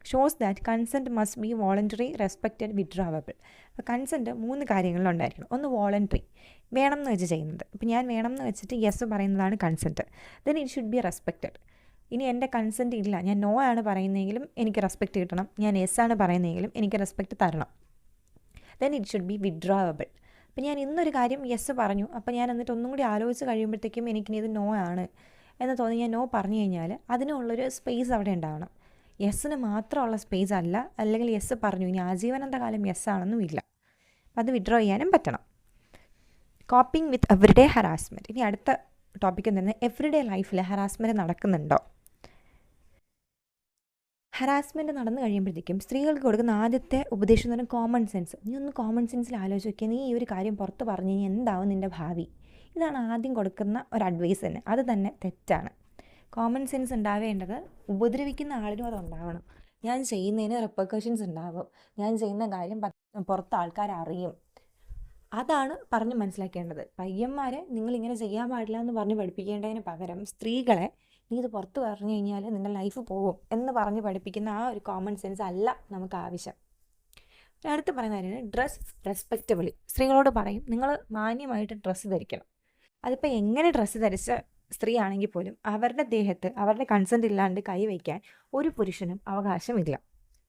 Shows that consent must be voluntary, respected, withdrawable. അപ്പോൾ കൺസെൻറ്റ് 3 കാര്യങ്ങളിലുണ്ടായിരിക്കണം. ഒന്ന് വോളണ്ടറി, വേണം എന്ന് വെച്ച് ചെയ്യുന്നത്. ഇപ്പോൾ ഞാൻ വേണം എന്ന് വെച്ചിട്ട് യെസ് പറയുന്നതാണ് consent. Then it should be respected. ഇനി എൻ്റെ കൺസെൻറ്റ് ഇല്ല, ഞാൻ നോ ആണ് പറയുന്നതെങ്കിലും എനിക്ക് റെസ്പെക്റ്റ് കിട്ടണം, ഞാൻ യെസ് ആണ് പറയുന്നതെങ്കിലും എനിക്ക് റെസ്പെക്റ്റ് തരണം. Then it should be withdrawable. അപ്പോൾ ഞാൻ ഇന്നൊരു കാര്യം യെസ് പറഞ്ഞു, അപ്പോൾ ഞാൻ എന്നിട്ട് ഒന്നും കൂടി ആലോചിച്ച് കഴിയുമ്പോഴത്തേക്കും എനിക്കിനി ഇത് നോ ആണ് എന്ന് തോന്നി ഞാൻ നോ പറഞ്ഞു കഴിഞ്ഞാൽ അതിനുള്ളൊരു സ്പേസ് അവിടെ ഉണ്ടാവണം. യെസ്സിന് മാത്രമുള്ള സ്പേസ് അല്ല, അല്ലെങ്കിൽ യെസ് പറഞ്ഞു ഇനി ആജീവനാന്ത കാലം യെസ് ആണെന്നും ഇല്ല. അത് വിഡ്രോ ചെയ്യാനും പറ്റണം. കോപ്പിംഗ് വിത്ത് എവറിഡേ ഹറാസ്മെൻറ്റ്. ഇനി അടുത്ത ടോപ്പിക്ക് എന്ന് പറയുന്നത് എവറിഡേ ലൈഫിൽ ഹറാസ്മെൻറ്റ് നടക്കുന്നുണ്ടോ. ഹറാസ്മെൻറ്റ് നടന്നു കഴിയുമ്പോഴത്തേക്കും സ്ത്രീകൾക്ക് കൊടുക്കുന്ന ആദ്യത്തെ ഉപദേശം എന്ന് പറഞ്ഞാൽ കോമൺ സെൻസ്. നീ ഒന്ന് കോമൺ സെൻസിൽ ആലോചിച്ച് നോക്കിയാൽ നീ ഈ ഒരു കാര്യം പുറത്ത് പറഞ്ഞു കഴിഞ്ഞാൽ എന്താവും നിൻ്റെ ഭാവി. ഇതാണ് ആദ്യം കൊടുക്കുന്ന ഒരു അഡ്വൈസ് തന്നെ. അത് തന്നെ തെറ്റാണ്. കോമൺ സെൻസ് ഉണ്ടാവേണ്ടത് ഉപദ്രവിക്കുന്ന ആളിനും അത് ഉണ്ടാവണം. ഞാൻ ചെയ്യുന്നതിന് റെപ്പർക്കഷൻസ് ഉണ്ടാവും, ഞാൻ ചെയ്യുന്ന കാര്യം പുറത്ത് ആൾക്കാർ അറിയും, അതാണ് പറഞ്ഞ് മനസ്സിലാക്കേണ്ടത്. പയ്യന്മാരെ നിങ്ങളിങ്ങനെ ചെയ്യാൻ പാടില്ല എന്ന് പറഞ്ഞ് പഠിപ്പിക്കേണ്ടതിന് പകരം സ്ത്രീകളെ നീ ഇത് പുറത്ത് പറഞ്ഞു കഴിഞ്ഞാൽ നിൻ്റെ ലൈഫ് പോകും എന്ന് പറഞ്ഞ് പഠിപ്പിക്കുന്ന ആ ഒരു കോമൺ സെൻസ് അല്ല നമുക്ക് ആവശ്യം. അടുത്ത് പറയുന്ന കാര്യമാണ് ഡ്രസ് റെസ്പെക്റ്റബിളി. സ്ത്രീകളോട് പറയും നിങ്ങൾ മാന്യമായിട്ട് ഡ്രസ്സ് ധരിക്കണം. അതിപ്പോൾ എങ്ങനെ ഡ്രസ്സ് ധരിച്ച സ്ത്രീ ആണെങ്കിൽ പോലും അവരുടെ ദേഹത്ത് അവരുടെ കൺസെൻറ്റ് ഇല്ലാണ്ട് കൈവയ്ക്കാൻ ഒരു പുരുഷനും അവകാശമില്ല.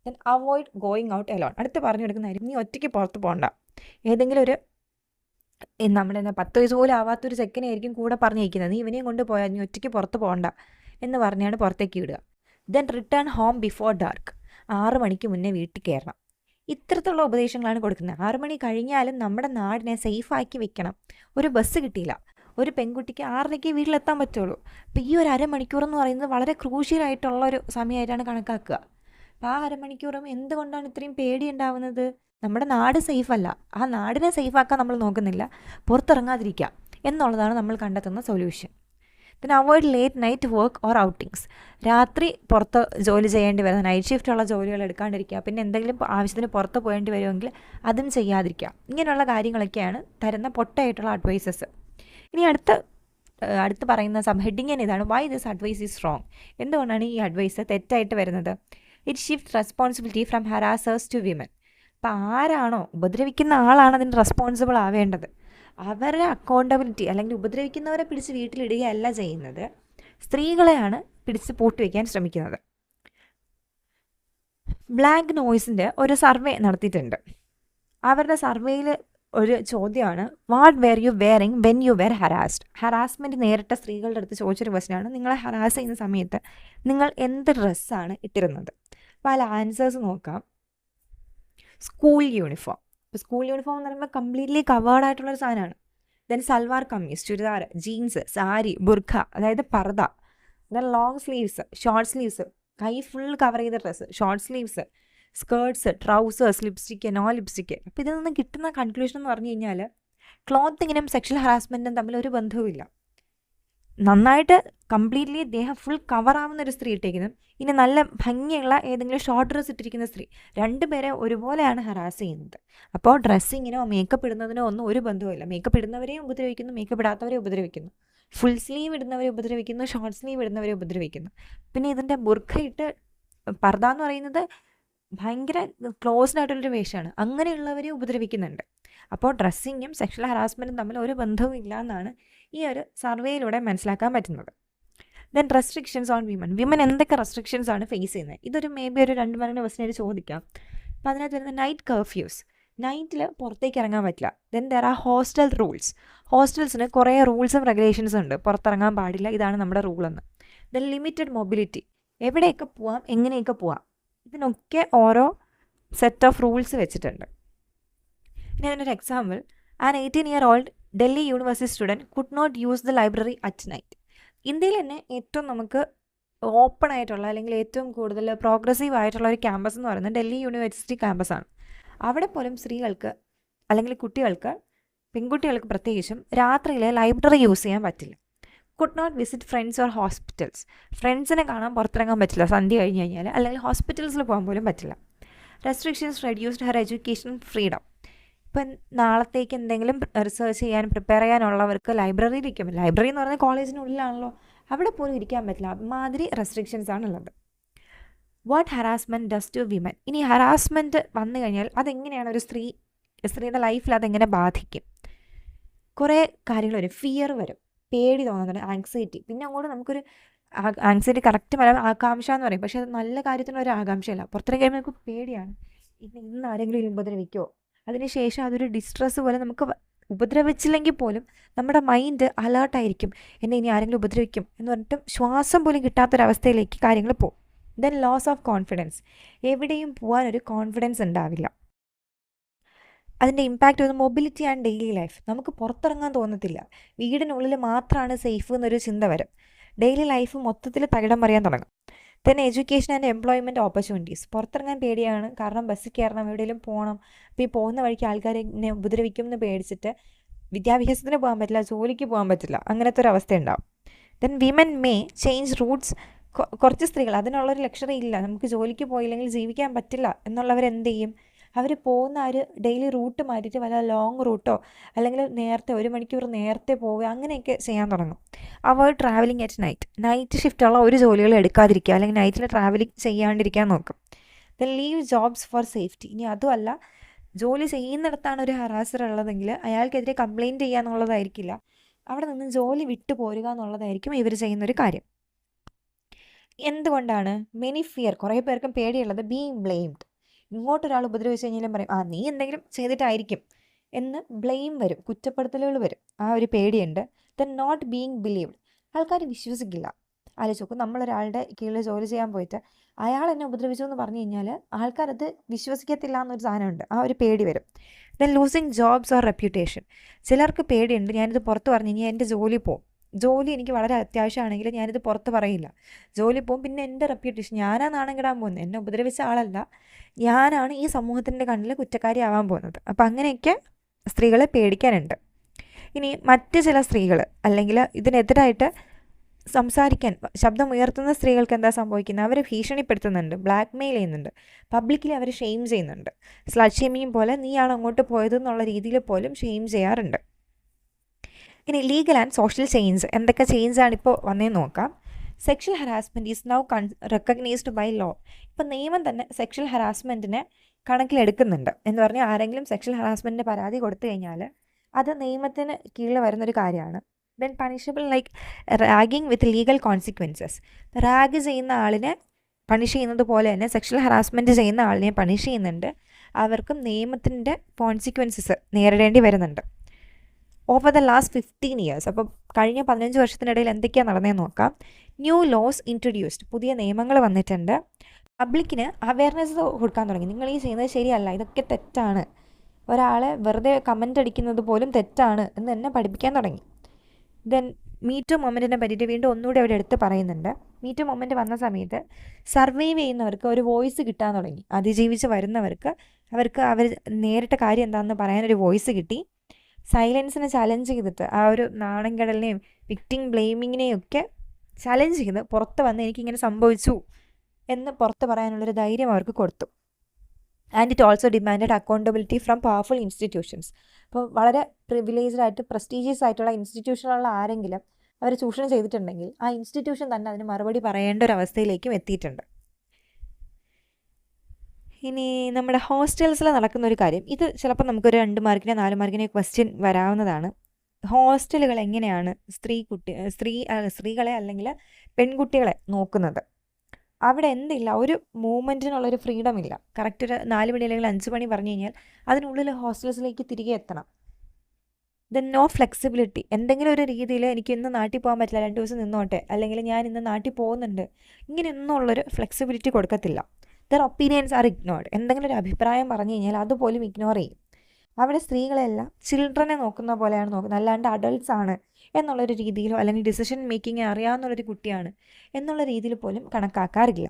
Then avoid going out alone. അടുത്ത് പറഞ്ഞു കൊടുക്കുന്ന കാര്യം നീ ഒറ്റയ്ക്ക് പുറത്ത് പോകണ്ട. ഏതെങ്കിലും ഒരു നമ്മുടെ 10 വയസ്സ് പോലും ആവാത്തൊരു ചെക്കനെ ആയിരിക്കും കൂടെ പറഞ്ഞിരിക്കുന്നത്, നീ ഇവനെയും കൊണ്ട് പോയാൽ നീ ഒറ്റയ്ക്ക് പുറത്ത് പോകണ്ട എന്ന് പറഞ്ഞാണ് പുറത്തേക്ക് വിടുക. Then return home before dark. 6 മണിക്ക് മുന്നേ വീട്ടിൽ കയറണം. ഇത്തരത്തിലുള്ള ഉപദേശങ്ങളാണ് കൊടുക്കുന്നത്. 6 മണി കഴിഞ്ഞാലും നമ്മുടെ നാടിനെ സേഫാക്കി വെക്കണം. ഒരു ബസ് കിട്ടിയില്ല, ഒരു പെൺകുട്ടിക്ക് 6:30 വീട്ടിലെത്താൻ പറ്റുള്ളൂ. അപ്പോൾ ഈ ഒരു അരമണിക്കൂർ എന്ന് പറയുന്നത് വളരെ ക്രൂഷ്യലായിട്ടുള്ള ഒരു സമയമായിട്ടാണ് കണക്കാക്കുക. അപ്പോൾ ആ അരമണിക്കൂറും എന്തുകൊണ്ടാണ് ഇത്രയും പേടി ഉണ്ടാവുന്നത്? നമ്മുടെ നാട് സേഫല്ല, ആ നാടിനെ സേഫാക്കാൻ നമ്മൾ നോക്കുന്നില്ല, പുറത്തിറങ്ങാതിരിക്കുക എന്നുള്ളതാണ് നമ്മൾ കണ്ടെത്തുന്ന solution. Then avoid late night work or outings. രാത്രി പുറത്ത് ജോലി ചെയ്യേണ്ടി വരുന്ന നൈറ്റ് ഷിഫ്റ്റുള്ള ജോലികൾ എടുക്കാണ്ടിരിക്കുക. പിന്നെ എന്തെങ്കിലും ആവശ്യത്തിന് പുറത്ത് പോകേണ്ടി വരുമെങ്കിൽ അതും ചെയ്യാതിരിക്കുക. ഇങ്ങനെയുള്ള കാര്യങ്ങളൊക്കെയാണ് തരുന്ന പൊട്ടയായിട്ടുള്ള അഡ്വൈസസ്. ഇനി അടുത്ത് പറയുന്ന സബ് ഹെഡിങ് തന്നെ ഇതാണ്, why this advice is wrong. എന്തുകൊണ്ടാണ് ഈ അഡ്വൈസ് തെറ്റായിട്ട് വരുന്നത്? It shift responsibility from harassers to women. അപ്പോൾ ആരാണോ ഉപദ്രവിക്കുന്ന ആളാണ് അതിന് റെസ്പോൺസിബിൾ ആവേണ്ടത്. അവരുടെ അക്കൗണ്ടബിലിറ്റി അല്ലെങ്കിൽ ഉപദ്രവിക്കുന്നവരെ പിടിച്ച് വീട്ടിലിടുകയല്ല ചെയ്യുന്നത്, സ്ത്രീകളെയാണ് പിടിച്ച് പൂട്ടിവെക്കാൻ ശ്രമിക്കുന്നത്. ബ്ലാക്ക് നോയ്സിൻ്റെ ഒരു സർവേ നടത്തിയിട്ടുണ്ട്. അവരുടെ സർവേയിൽ ഒരു ചോദ്യമാണ്, what were you wearing when you were harassed. Harassment നേരിട്ട സ്ത്രീകളുടെ അടുത്ത് ചോദിച്ചൊരു ക്വസ്റ്റ്യനാണ്, നിങ്ങളെ ഹറാസ് ചെയ്യുന്ന സമയത്ത് നിങ്ങൾ എന്ത് ഡ്രസ്സാണ് ഇട്ടിരുന്നത്. അപ്പോൾ അതിൽ ആൻസേഴ്സ് നോക്കാം. School uniform. ഇപ്പോൾ സ്കൂൾ യൂണിഫോം എന്ന് പറയുമ്പോൾ കംപ്ലീറ്റ്ലി കവേർഡ് ആയിട്ടുള്ളൊരു സാധനമാണ്. ദെൻ സൽവാർ കമ്മീസ്, ചുരിദാർ, ജീൻസ്, സാരി, ബുർഖ, അതായത് purdah. Then long sleeves, short sleeves, കൈ ഫുൾ കവർ ചെയ്ത dress, short sleeves, skirts, trousers, lipstick, no lipstick. അപ്പോൾ ഇതിൽ നിന്ന് കിട്ടുന്ന കൺക്ലൂഷൻ എന്ന് പറഞ്ഞു കഴിഞ്ഞാൽ ക്ലോത്തിങ്ങിനും സെക്ഷൽ ഹറാസ്മെൻറ്റും തമ്മിൽ ഒരു ബന്ധവുമില്ല. നന്നായിട്ട് കംപ്ലീറ്റ്ലി ദേഹം ഫുൾ കവർ ആവുന്ന ഒരു സ്ത്രീ ഇട്ടേക്കുന്നു, ഇനി നല്ല ഭംഗിയുള്ള ഏതെങ്കിലും ഷോർട്ട് ഡ്രസ്സ് ഇട്ടിരിക്കുന്ന സ്ത്രീ, രണ്ടുപേരെ ഒരുപോലെയാണ് ഹറാസ് ചെയ്യുന്നത്. അപ്പോൾ ഡ്രസ്സിങ്ങിനോ മേക്കപ്പ് ഇടുന്നതിനോ ഒന്നും ഒരു ബന്ധവുമില്ല. മേക്കപ്പ് ഇടുന്നവരെയും ഉപദ്രവിക്കുന്നു, മേക്കപ്പ് ഇടാത്തവരെ ഉപദ്രവിക്കുന്നു, ഫുൾ സ്ലീവ് ഇടുന്നവരെ ഉപദ്രവിക്കുന്നു, ഷോർട്ട് സ്ലീവ് ഇടുന്നവരെ ഉപദ്രവിക്കുന്നു. പിന്നെ ഇതിൻ്റെ ബുർഖയിട്ട് പർദ എന്ന് പറയുന്നത് ഭയങ്കര ക്ലോസ്ഡ് ആയിട്ടുള്ളൊരു വേഷമാണ്, അങ്ങനെയുള്ളവരെ ഉപദ്രവിക്കുന്നുണ്ട്. അപ്പോൾ ഡ്രസ്സിങ്ങും സെക്ഷൽ ഹറാസ്മെൻറ്റും തമ്മിൽ ഒരു ബന്ധവും ഇല്ല എന്നാണ് ഈ ഒരു സർവേയിലൂടെ മനസ്സിലാക്കാൻ പറ്റുന്നത്. ദെൻ റെസ്ട്രിക്ഷൻസ് ഓൺ വിമൻ എന്തൊക്കെ റെസ്ട്രിക്ഷൻസ് ആണ് ഫേസ് ചെയ്യുന്നത്? ഇതൊരു മേ ബി ഒരു 2 മണിന് ക്വസ്റ്റിനായിട്ട് ചോദിക്കാം. അപ്പോൾ അതിനകത്ത് വരുന്ന നൈറ്റ് കർഫ്യൂസ്, നൈറ്റിൽ പുറത്തേക്ക് ഇറങ്ങാൻ പറ്റില്ല. Then there are hostel rules, ഹോസ്റ്റൽസിന് കുറേ റൂൾസും റെഗുലേഷൻസും ഉണ്ട്, പുറത്തിറങ്ങാൻ പാടില്ല, ഇതാണ് നമ്മുടെ റൂളെന്ന്. ദെൻ ലിമിറ്റഡ് മൊബിലിറ്റി, എവിടെയൊക്കെ പോവാം, എങ്ങനെയൊക്കെ പോവാം, ഇതിനൊക്കെ ഓരോ സെറ്റ് ഓഫ് റൂൾസ് വെച്ചിട്ടുണ്ട്. ഇനി അതിനൊരു example, an 18-year-old Delhi university student could not use the library at night. ഇന്ത്യയിൽ തന്നെ ഏറ്റവും നമുക്ക് ഓപ്പൺ ആയിട്ടുള്ള അല്ലെങ്കിൽ ഏറ്റവും കൂടുതൽ പ്രോഗ്രസീവ് ആയിട്ടുള്ള ഒരു ക്യാമ്പസ് എന്ന് പറയുന്നത് ഡൽഹി യൂണിവേഴ്സിറ്റി ക്യാമ്പസാണ്. അവിടെ പോലും സ്ത്രീകൾക്ക് അല്ലെങ്കിൽ കുട്ടികൾക്ക്, പെൺകുട്ടികൾക്ക് പ്രത്യേകിച്ചും രാത്രിയിൽ ലൈബ്രറി യൂസ് ചെയ്യാൻ പറ്റില്ല. Could not visit friends or hospitals, ഫ്രണ്ട്സിനെ കാണാൻ പുറത്തിറങ്ങാൻ പറ്റില്ല സന്ധ്യ കഴിഞ്ഞ് കഴിഞ്ഞാൽ, അല്ലെങ്കിൽ ഹോസ്പിറ്റൽസിൽ പോകാൻ പോലും പറ്റില്ല. Restrictions reduced her education freedom, ഇപ്പം നാളത്തേക്ക് എന്തെങ്കിലും റിസർച്ച് ചെയ്യാൻ പ്രിപ്പയർ ചെയ്യാനുള്ളവർക്ക് ലൈബ്രറിയിൽ ഇരിക്കും, ലൈബ്രറി എന്ന് പറഞ്ഞാൽ കോളേജിനുള്ളിലാണല്ലോ, അവിടെ പോലും ഇരിക്കാൻ പറ്റില്ല. അമാതിരി റെസ്ട്രിക്ഷൻസ് ആണുള്ളത്. What harassment does to women. ഇനി ഹറാസ്മെൻറ്റ് വന്നു കഴിഞ്ഞാൽ അതെങ്ങനെയാണ് ഒരു സ്ത്രീയുടെ ലൈഫിൽ അതെങ്ങനെ ബാധിക്കും? കുറേ കാര്യങ്ങൾ വരും. ഫിയർ വരും, പേടി തോന്നുന്നുണ്ട്, ആങ്സൈറ്റി. പിന്നെ അങ്ങോട്ട് നമുക്കൊരു ആങ്സൈറ്റി കറക്റ്റ് പറയാം ആകാംക്ഷ എന്ന് പറയും, പക്ഷേ അത് നല്ല കാര്യത്തിനൊരു ആകാംക്ഷയല്ല. പുറത്തേക്ക് കഴിയുമ്പോൾ നമുക്ക് പേടിയാണ്, ഇന്ന് ആരെങ്കിലും ഉപദ്രവിക്കുമോ. അതിനുശേഷം അതൊരു ഡിസ്ട്രെസ് പോലെ, നമുക്ക് ഉപദ്രവിച്ചില്ലെങ്കിൽ പോലും നമ്മുടെ മൈൻഡ് അലേർട്ടായിരിക്കും, എന്നെ ഇനി ആരെങ്കിലും ഉപദ്രവിക്കും എന്ന് പറഞ്ഞിട്ട് ശ്വാസം പോലും കിട്ടാത്തൊരവസ്ഥയിലേക്ക് കാര്യങ്ങൾ പോകും. ദെൻ ലോസ് ഓഫ് കോൺഫിഡൻസ്, എവിടെയും പോകാനൊരു കോൺഫിഡൻസ് ഉണ്ടാവില്ല. അതിൻ്റെ ഇമ്പാക്റ്റ് വരുന്ന മൊബിലിറ്റി ആൻഡ് ഡെയിലി ലൈഫ്, നമുക്ക് പുറത്തിറങ്ങാൻ തോന്നത്തില്ല, വീടിനുള്ളിൽ മാത്രമാണ് സേഫ് എന്നൊരു ചിന്ത വരും. ഡെയിലി ലൈഫ് മൊത്തത്തിൽ തകിടം മറിയാൻ തുടങ്ങും. തന്നെ എഡ്യൂക്കേഷൻ ആൻഡ് എംപ്ലോയ്മെൻറ്റ് ഓപ്പർച്യൂണിറ്റീസ്, പുറത്തിറങ്ങാൻ പേടിയാണ്, കാരണം ബസ്സിൽ കയറണം, എവിടെയെങ്കിലും പോകണം, അപ്പോൾ ഈ പോകുന്ന വഴിക്ക് ആൾക്കാരെ ഇങ്ങനെ ഉപദ്രവിക്കും എന്ന് പേടിച്ചിട്ട് വിദ്യാഭ്യാസത്തിന് പോകാൻ പറ്റില്ല, ജോലിക്ക് പോകാൻ പറ്റില്ല, അങ്ങനത്തെ ഒരു അവസ്ഥ ഉണ്ടാവും. Then women may change Roots, കുറച്ച് സ്ത്രീകൾ അതിനുള്ളൊരു ലക്ഷറി ഇല്ല, നമുക്ക് ജോലിക്ക് പോയില്ലെങ്കിൽ ജീവിക്കാൻ പറ്റില്ല എന്നുള്ളവരെന്ത് ചെയ്യും, അവർ പോകുന്ന ഒരു ഡെയിലി റൂട്ട് മാറ്റിയിട്ട് വല്ല ലോങ് റൂട്ടോ അല്ലെങ്കിൽ നേരത്തെ 1 മണിക്കൂർ നേരത്തെ പോവുക, അങ്ങനെയൊക്കെ ചെയ്യാൻ തുടങ്ങും. അവോയ്ഡ് ട്രാവലിംഗ് അറ്റ് നൈറ്റ് ഷിഫ്റ്റുള്ള ഒരു ജോലികൾ എടുക്കാതിരിക്കുക, അല്ലെങ്കിൽ നൈറ്റിൽ ട്രാവലിംഗ് ചെയ്യാണ്ടിരിക്കാൻ നോക്കും. Then leave jobs for safety, ഇനി അതുമല്ല ജോലി ചെയ്യുന്നിടത്താണ് ഒരു ഹറാസർ ഉള്ളതെങ്കിൽ അയാൾക്കെതിരെ കംപ്ലയിൻറ്റ് ചെയ്യുക എന്നുള്ളതായിരിക്കില്ല, അവിടെ നിന്ന് ജോലി വിട്ടു പോരുക എന്നുള്ളതായിരിക്കും ഇവർ ചെയ്യുന്നൊരു കാര്യം. എന്തുകൊണ്ടാണ് മെനി ഫിയർ, കുറേ പേർക്കും പേടിയുള്ളത് ബീയിങ് ബ്ലെയിംഡ്. ഇങ്ങോട്ടൊരാൾ ഉപദ്രവിച്ച് കഴിഞ്ഞാലും പറയും, നീ എന്തെങ്കിലും ചെയ്തിട്ടായിരിക്കും എന്ന് ബ്ലെയിം വരും, കുറ്റപ്പെടുത്തലുകൾ വരും, ആ ഒരു പേടിയുണ്ട്. ദെൻ നോട്ട് ബീയിങ് ബിലീവ്ഡ്, ആൾക്കാർ വിശ്വസിക്കില്ല. ആലോചിക്കും, നമ്മളൊരാളുടെ കീഴിൽ ജോലി ചെയ്യാൻ പോയിട്ട് അയാൾ എന്നെ ഉപദ്രവിച്ചു എന്ന് പറഞ്ഞു കഴിഞ്ഞാൽ ആൾക്കാരത് വിശ്വസിക്കത്തില്ല എന്നൊരു സാധനമുണ്ട്, ആ ഒരു പേടി വരും. Then losing jobs or reputation, ചിലർക്ക് പേടിയുണ്ട്, ഞാനിത് പുറത്ത് പറഞ്ഞു കഴിഞ്ഞാൽ എൻ്റെ ജോലി പോകും, ജോലി എനിക്ക് വളരെ അത്യാവശ്യമാണെങ്കിൽ ഞാനിത് പുറത്ത് പറയില്ല, ജോലി പോകും, പിന്നെ എൻ്റെ റെപ്യൂട്ടേഷൻ, ഞാനാ നാണം കെടാൻ പോകുന്നത്, എന്നെ ഉപദ്രവിച്ച ആളല്ല, ഞാനാണ് ഈ സമൂഹത്തിൻ്റെ കണ്ണിൽ കുറ്റക്കാരി ആവാൻ പോകുന്നത്. അപ്പോൾ അങ്ങനെയൊക്കെ സ്ത്രീകളെ പേടിക്കാനുണ്ട്. ഇനി മറ്റ് ചില സ്ത്രീകൾ അല്ലെങ്കിൽ ഇതിനെതിരായിട്ട് സംസാരിക്കാൻ ശബ്ദമുയർത്തുന്ന സ്ത്രീകൾക്ക് എന്താ സംഭവിക്കുന്നത്, അവരെ ഭീഷണിപ്പെടുത്തുന്നുണ്ട്, ബ്ലാക്ക് മെയിൽ ചെയ്യുന്നുണ്ട്, പബ്ലിക്കലി അവർ ഷെയിം ചെയ്യുന്നുണ്ട്. സ്ലഡ് ഷെയിമിങ് പോലെ നീയാണ് അങ്ങോട്ട് പോയതെന്നുള്ള രീതിയിൽ പോലും ഷെയിം ചെയ്യാറുണ്ട്. ഇനി ലീഗൽ ആൻഡ് സോഷ്യൽ ചേഞ്ച്, എന്തൊക്കെ ചേഞ്ചാണ് ഇപ്പോൾ വന്നേന്ന് നോക്കാം. Sexual harassment is now recognised by law, ഇപ്പോൾ നിയമം തന്നെ സെക്ഷൽ ഹറാസ്മെൻറ്റിനെ കണക്കിലെടുക്കുന്നുണ്ട്. എന്ന് പറഞ്ഞാൽ ആരെങ്കിലും സെക്ഷൽ ഹറാസ്മെൻറ്റിന് പരാതി കൊടുത്തു കഴിഞ്ഞാൽ അത് നിയമത്തിന് കീഴിൽ വരുന്നൊരു കാര്യമാണ്. ദെൻ പണിഷബിൾ ലൈക്ക് റാഗിങ് വിത്ത് ലീഗൽ കോൺസിക്വൻസസ്, റാഗ് ചെയ്യുന്ന ആളിനെ പണിഷ് ചെയ്യുന്നത് പോലെ തന്നെ സെക്ഷൽ ഹറാസ്മെൻറ്റ് ചെയ്യുന്ന ആളിനെ പണിഷ് ചെയ്യുന്നുണ്ട്. അവർക്കും നിയമത്തിൻ്റെ കോൺസിക്വൻസസ് നേരിടേണ്ടി വരുന്നുണ്ട്. ഓവർ ദ ലാസ്റ്റ് 15 years, അപ്പോൾ കഴിഞ്ഞ 15 വർഷത്തിനിടയിൽ എന്തൊക്കെയാണ് നടന്നതെന്ന് നോക്കാം. ന്യൂ ലോസ് ഇൻട്രൊഡ്യൂസ്ഡ്, പുതിയ നിയമങ്ങൾ വന്നിട്ടുണ്ട്. പബ്ലിക്കിന് അവയർനെസ് കൊടുക്കാൻ തുടങ്ങി. നിങ്ങൾ ഈ ചെയ്യുന്നത് ശരിയല്ല, ഇതൊക്കെ തെറ്റാണ്, ഒരാളെ വെറുതെ കമൻ്റ് അടിക്കുന്നത് പോലും തെറ്റാണ് എന്ന് തന്നെ പഠിപ്പിക്കാൻ തുടങ്ങി. ദെൻ മീറ്റു മൊമെൻറ്റിനെ പറ്റിയിട്ട് വീണ്ടും ഒന്നുകൂടി അവിടെ എടുത്ത് പറയുന്നുണ്ട്. മീറ്റു മൊമെൻറ്റ് വന്ന സമയത്ത് സർവൈവ് ചെയ്യുന്നവർക്ക് ഒരു വോയിസ് കിട്ടാൻ തുടങ്ങി. അതിജീവിച്ച് വരുന്നവർക്ക് അവർ നേരിട്ട കാര്യം എന്താണെന്ന് പറയാനൊരു വോയിസ് കിട്ടി. സൈലൻസിനെ ചലഞ്ച് ചെയ്തിട്ട് ആ ഒരു നാണംകടലിനെയും വിക്ടിം ബ്ലെയിമിങ്ങിനെയും ഒക്കെ ചലഞ്ച് ചെയ്ത് പുറത്ത് വന്ന് എനിക്കിങ്ങനെ സംഭവിച്ചു എന്ന് പുറത്ത് പറയാനുള്ളൊരു ധൈര്യം അവർക്ക് കൊടുത്തു. And it also demanded accountability from powerful institutions. അപ്പോൾ വളരെ പ്രിവിലേജ്ഡ് ആയിട്ട് പ്രസ്റ്റീജിയസ് ആയിട്ടുള്ള ഇൻസ്റ്റിറ്റ്യൂഷനുള്ള ആരെങ്കിലും അവർ ചൂഷണം ചെയ്തിട്ടുണ്ടെങ്കിൽ ആ ഇൻസ്റ്റിറ്റ്യൂഷൻ തന്നെ അതിന് മറുപടി പറയേണ്ട ഒരു അവസ്ഥയിലേക്കും എത്തിയിട്ടുണ്ട്. ഇനി നമ്മുടെ ഹോസ്റ്റൽസിൽ നടക്കുന്ന ഒരു കാര്യം, ഇത് ചിലപ്പോൾ നമുക്കൊരു 2 മാർക്കിനോ 4 മാർക്കിനോ ക്വസ്റ്റ്യൻ വരാവുന്നതാണ്. ഹോസ്റ്റലുകൾ എങ്ങനെയാണ് സ്ത്രീകളെ അല്ലെങ്കിൽ പെൺകുട്ടികളെ നോക്കുന്നത്? അവിടെ എന്തില്ല, ഒരു മൂവ്മെൻറ്റിനുള്ളൊരു ഫ്രീഡം ഇല്ല. കറക്റ്റ് ഒരു 4 മണി അല്ലെങ്കിൽ 5 മണി പറഞ്ഞു കഴിഞ്ഞാൽ അതിനുള്ളിൽ ഹോസ്റ്റൽസിലേക്ക് തിരികെ എത്തണം. Then no flexibility. എന്തെങ്കിലും ഒരു രീതിയിൽ എനിക്ക് ഇന്ന് നാട്ടിൽ പോകാൻ പറ്റില്ല, 2 ദിവസം നിന്നോട്ടെ, അല്ലെങ്കിൽ ഞാൻ ഇന്ന് നാട്ടിൽ പോകുന്നുണ്ട്, ഇങ്ങനെയൊന്നും ഉള്ളൊരു ഫ്ലെക്സിബിലിറ്റി കൊടുക്കത്തില്ല. Their opinions are ignored. എന്തെങ്കിലും ഒരു അഭിപ്രായം പറഞ്ഞു കഴിഞ്ഞാൽ അതുപോലും ഇഗ്നോർ ചെയ്യും. അവിടെ സ്ത്രീകളെല്ലാം ചിൽഡ്രനെ നോക്കുന്ന പോലെയാണ് നോക്കുന്നത്, അല്ലാണ്ട് അഡൾട്ട്സ് ആണ് എന്നുള്ളൊരു രീതിയിലോ അല്ലെങ്കിൽ ഡിസിഷൻ മേക്കിംഗ് അറിയാവുന്നുള്ളൊരു കുട്ടിയാണ് എന്നുള്ള രീതിയിൽ പോലും കണക്കാക്കാറില്ല.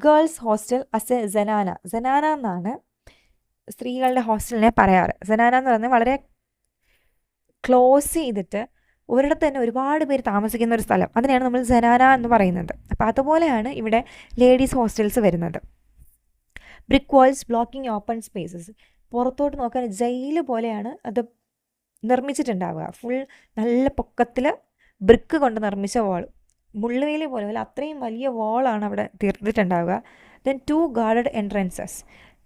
Girls hostel as a zenana എന്നാണ് സ്ത്രീകളുടെ ഹോസ്റ്റലിനെ പറയാറ്. സെനാന എന്ന് പറയുന്നത് വളരെ ക്ലോസ് ചെയ്തിട്ട് ഒരിടത്ത് തന്നെ ഒരുപാട് പേര് താമസിക്കുന്ന ഒരു സ്ഥലം, അതിനെയാണ് നമ്മൾ സെനാന എന്ന് പറയുന്നത്. അപ്പോൾ അതുപോലെയാണ് ഇവിടെ ലേഡീസ് ഹോസ്റ്റൽസ് വരുന്നത്. Brick walls blocking open spaces. പുറത്തോട്ട് നോക്കാൻ ജയിൽ പോലെയാണ് അത് നിർമ്മിച്ചിട്ടുണ്ടാവുക. ഫുൾ നല്ല പൊക്കത്തിൽ ബ്രിക്ക് കൊണ്ട് നിർമ്മിച്ച വാൾ, മുള്ളുവേലി പോലെ അത്രയും വലിയ വാളാണ് അവിടെ തീർത്തിട്ടുണ്ടാവുക. Then 2 guarded entrances.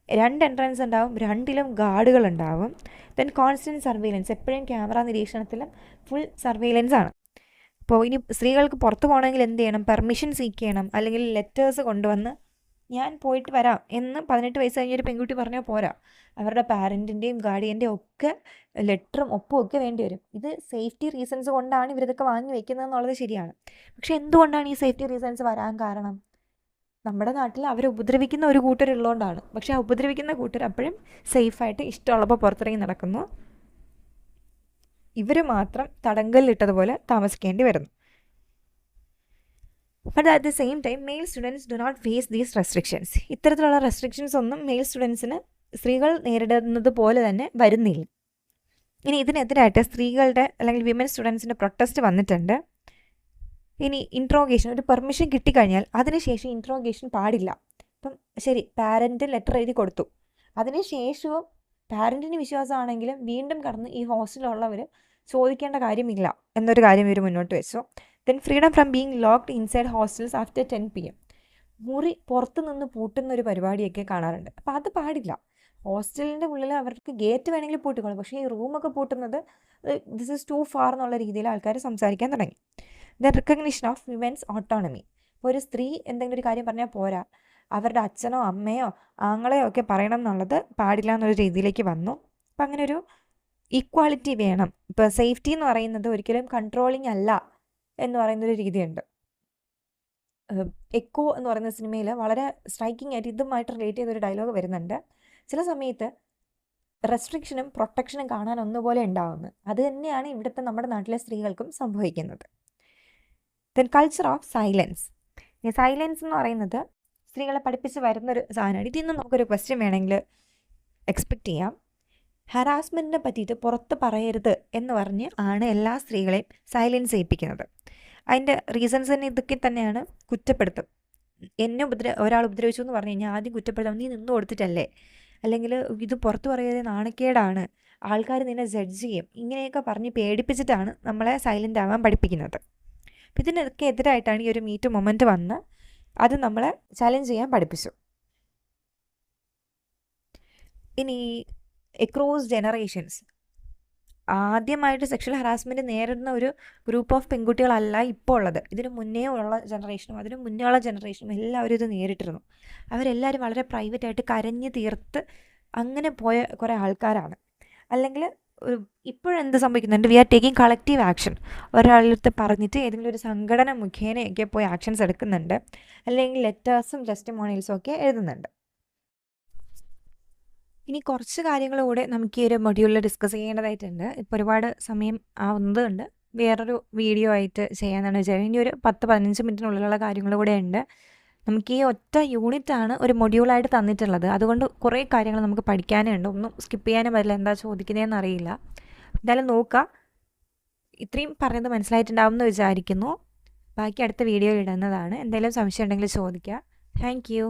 2 എൻട്രൻസ് ഉണ്ടാവും, 2ലും ഗാർഡുകൾ ഉണ്ടാവും. ദെൻ കോൺസ്റ്റൻറ്റ് സർവെയിലൻസ്, എപ്പോഴും ക്യാമറ നിരീക്ഷണത്തിലും ഫുൾ സർവെയിലൻസ് ആണ്. അപ്പോൾ ഇനി സ്ത്രീകൾക്ക് പുറത്ത് പോകണമെങ്കിൽ എന്ത് ചെയ്യണം? പെർമിഷൻ സീക്ക് ചെയ്യണം, അല്ലെങ്കിൽ ലെറ്റേഴ്സ് കൊണ്ടുവന്ന് ഞാൻ പോയിട്ട് വരാം എന്ന് 18 വയസ്സ് കഴിഞ്ഞൊരു പെൺകുട്ടി പറഞ്ഞാൽ പോരാ. അവരുടെ പാരൻറ്റിൻ്റെയും ഗാർഡിയൻ്റെയും ഒക്കെ ലെറ്ററും ഒപ്പും ഒക്കെ വേണ്ടി വരും. ഇത് സേഫ്റ്റി റീസൺസ് കൊണ്ടാണ് ഇവരിതൊക്കെ വാങ്ങി വെക്കുന്നത് എന്നുള്ളത് ശരിയാണ്. പക്ഷെ എന്തുകൊണ്ടാണ് ഈ സേഫ്റ്റി റീസൺസ് വരാൻ കാരണം? നമ്മുടെ നാട്ടിൽ അവരെ ഉപദ്രവിക്കുന്ന ഒരു കൂട്ടരുള്ളതുകൊണ്ടാണ്. പക്ഷെ ആ ഉപദ്രവിക്കുന്ന കൂട്ടർ അപ്പോഴും സേഫായിട്ട് ഇഷ്ടമുള്ളപ്പോൾ പുറത്തിറങ്ങി നടക്കുന്നു. ഇവർ മാത്രം തടങ്കലിട്ടതുപോലെ താമസിക്കേണ്ടി വരുന്നു. But at the same time male students do not face these restrictions. ഇത്തരത്തിലുള്ള റെസ്ട്രിക്ഷൻസ് ഒന്നും മെയിൽ സ്റ്റുഡൻസിന് സ്ത്രീകൾ നേരിടുന്നത് പോലെ തന്നെ വരുന്നില്ല. ഇനി ഇതിനെതിരായിട്ട് സ്ത്രീകളുടെ അല്ലെങ്കിൽ വിമൻ സ്റ്റുഡൻസിൻ്റെ പ്രൊട്ടസ്റ്റ് വന്നിട്ടുണ്ട്. ഇനി ഇൻട്രോഗേഷൻ, ഒരു പെർമിഷൻ കിട്ടിക്കഴിഞ്ഞാൽ അതിനുശേഷം ഇൻട്രോഗേഷൻ പാടില്ല. ഇപ്പം ശരി, പാരൻറ്റ് ലെറ്റർ എഴുതി കൊടുത്തു, അതിനുശേഷവും പാരൻറ്റിന് വിശ്വാസമാണെങ്കിലും വീണ്ടും കടന്ന് ഈ ഹോസ്റ്റലിലുള്ളവർ ചോദിക്കേണ്ട കാര്യമില്ല എന്നൊരു കാര്യം ഇവർ മുന്നോട്ട് വെച്ചു. Then freedom from being locked inside hostels after 10 PM. മുറി പുറത്ത് നിന്ന് പൂട്ടുന്ന ഒരു പരിപാടിയൊക്കെ കാണാറുണ്ട്. അപ്പോൾ അത് പാടില്ല. ഹോസ്റ്റലിൻ്റെ ഉള്ളിൽ അവർക്ക് ഗേറ്റ് വേണമെങ്കിൽ പൂട്ടിക്കോളും, പക്ഷേ ഈ റൂമൊക്കെ പൂട്ടുന്നത് ദിസ് ഈസ് ടു ഫാർ എന്നുള്ള രീതിയിൽ ആൾക്കാർ സംസാരിക്കാൻ തുടങ്ങി. The recognition of women's autonomy. ഇപ്പോൾ ഒരു സ്ത്രീ എന്തെങ്കിലും ഒരു കാര്യം പറഞ്ഞാൽ പോരാ, അവരുടെ അച്ഛനോ അമ്മയോ ആങ്ങളെയോ ഒക്കെ പറയണം എന്നുള്ളത് പാടില്ല എന്നൊരു രീതിയിലേക്ക് വന്നു. അപ്പം അങ്ങനെ ഒരു ഈക്വാളിറ്റി വേണം. ഇപ്പോൾ സേഫ്റ്റി എന്ന് പറയുന്നത് ഒരിക്കലും കൺട്രോളിങ് അല്ല എന്ന് പറയുന്നൊരു രീതിയുണ്ട്. എക്കോ എന്ന് പറയുന്ന സിനിമയിൽ വളരെ സ്ട്രൈക്കിംഗ് ആയിട്ട് ഇതുമായിട്ട് റിലേറ്റ് ചെയ്തൊരു ഡയലോഗ് വരുന്നുണ്ട്. ചില സമയത്ത് റെസ്ട്രിക്ഷനും പ്രൊട്ടക്ഷനും കാണാൻ ഒന്നുപോലെ ഉണ്ടാവുന്നു. അത് തന്നെയാണ് ഇവിടുത്തെ നമ്മുടെ നാട്ടിലെ സ്ത്രീകൾക്കും സംഭവിക്കുന്നത്. Then culture of silence. ഈ സൈലൻസ് എന്ന് പറയുന്നത് സ്ത്രീകളെ പഠിപ്പിച്ച് വരുന്നൊരു സാധനമാണ്. ഇതിൽ നിന്ന് നമുക്കൊരു ക്വസ്റ്റ്യൻ വേണമെങ്കിൽ എക്സ്പെക്റ്റ് ചെയ്യാം. ഹറാസ്മെൻറ്റിനെ പറ്റിയിട്ട് പുറത്ത് പറയരുത് എന്ന് പറഞ്ഞ് ആണ് എല്ലാ സ്ത്രീകളെയും സൈലൻസ് ചെയ്യിപ്പിക്കുന്നത്. അതിൻ്റെ റീസൺസ് തന്നെ ഇതൊക്കെ തന്നെയാണ്. കുറ്റപ്പെടുത്തും. എന്നെ ഒരാൾ ഉപദ്രവിച്ചു എന്ന് പറഞ്ഞു കഴിഞ്ഞാൽ ആദ്യം കുറ്റപ്പെടുത്താം, നീ നിന്ന് കൊടുത്തിട്ടല്ലേ, അല്ലെങ്കിൽ ഇത് പുറത്ത് പറയാതെ നാണക്കേടാണ്, ആൾക്കാർ നിന്നെ ജഡ്ജ് ചെയ്യും, ഇങ്ങനെയൊക്കെ പറഞ്ഞ് പേടിപ്പിച്ചിട്ടാണ് നമ്മളെ സൈലൻ്റ് ആവാൻ പഠിപ്പിക്കുന്നത്. അപ്പം ഇതിനൊക്കെ എതിരായിട്ടാണ് ഈ ഒരു മീറ്റ് മൊമെൻറ്റ് വന്ന് അത് നമ്മളെ ചലഞ്ച് ചെയ്യാൻ പഠിപ്പിച്ചു. ഇനി എക്രോസ് ജനറേഷൻസ്, ആദ്യമായിട്ട് സെക്ഷൽ ഹറാസ്മെൻറ്റ് നേരിടുന്ന ഒരു ഗ്രൂപ്പ് ഓഫ് പെൺകുട്ടികളല്ല ഇപ്പോൾ ഉള്ളത്. ഇതിന് മുന്നേ ഉള്ള ജനറേഷനും അതിന് മുന്നേ ഉള്ള ജനറേഷനും എല്ലാവരും ഇത് നേരിട്ടിരുന്നു. അവരെല്ലാവരും വളരെ പ്രൈവറ്റായിട്ട് കരഞ്ഞ് തീർത്ത് അങ്ങനെ പോയ കുറേ ആൾക്കാരാണ്. അല്ലെങ്കിൽ ഇപ്പോഴെന്ത് സംഭവിക്കുന്നുണ്ട്, we are taking collective action. ഒരാളടുത്ത് പറഞ്ഞിട്ട് ഏതെങ്കിലും ഒരു സംഘടന മുഖേനയൊക്കെ പോയി ആക്ഷൻസ് എടുക്കുന്നുണ്ട്, അല്ലെങ്കിൽ ലെറ്റേഴ്സും ടെസ്റ്റിമോണിയൽസും ഒക്കെ എഴുതുന്നുണ്ട്. ഇനി കുറച്ച് കാര്യങ്ങൾ കൂടെ നമുക്ക് ഈ ഒരു മൊഡ്യൂളിൽ ഡിസ്കസ് ചെയ്യേണ്ടതായിട്ടുണ്ട്. ഇപ്പോൾ ഒരുപാട് സമയം ആവുന്നതുകൊണ്ട് വേറൊരു വീഡിയോ ആയിട്ട് ചെയ്യാമെന്നാണ് വിചാരിക്കുന്നത്. ഇനി ഒരു 10-15 മിനിറ്റിനുള്ളിലുള്ള കാര്യങ്ങൾ കൂടെ ഉണ്ട്. നമുക്ക് ഈ ഒറ്റ യൂണിറ്റാണ് ഒരു മൊഡ്യൂളായിട്ട് തന്നിട്ടുള്ളത്. അതുകൊണ്ട് കുറേ കാര്യങ്ങൾ നമുക്ക് പഠിക്കാനേ ഉണ്ട്. ഒന്നും സ്കിപ്പ് ചെയ്യാനും പറ്റില്ല, എന്താ ചോദിക്കുന്നതെന്ന് അറിയില്ല. എന്തായാലും നോക്കുക. ഇത്രയും പറഞ്ഞത് മനസ്സിലായിട്ടുണ്ടാവും എന്ന് വിചാരിക്കുന്നു. ബാക്കി അടുത്ത വീഡിയോയിൽ ഇടുന്നതാണ്. എന്തെങ്കിലും സംശയം ഉണ്ടെങ്കിൽ ചോദിക്കുക. Thank you.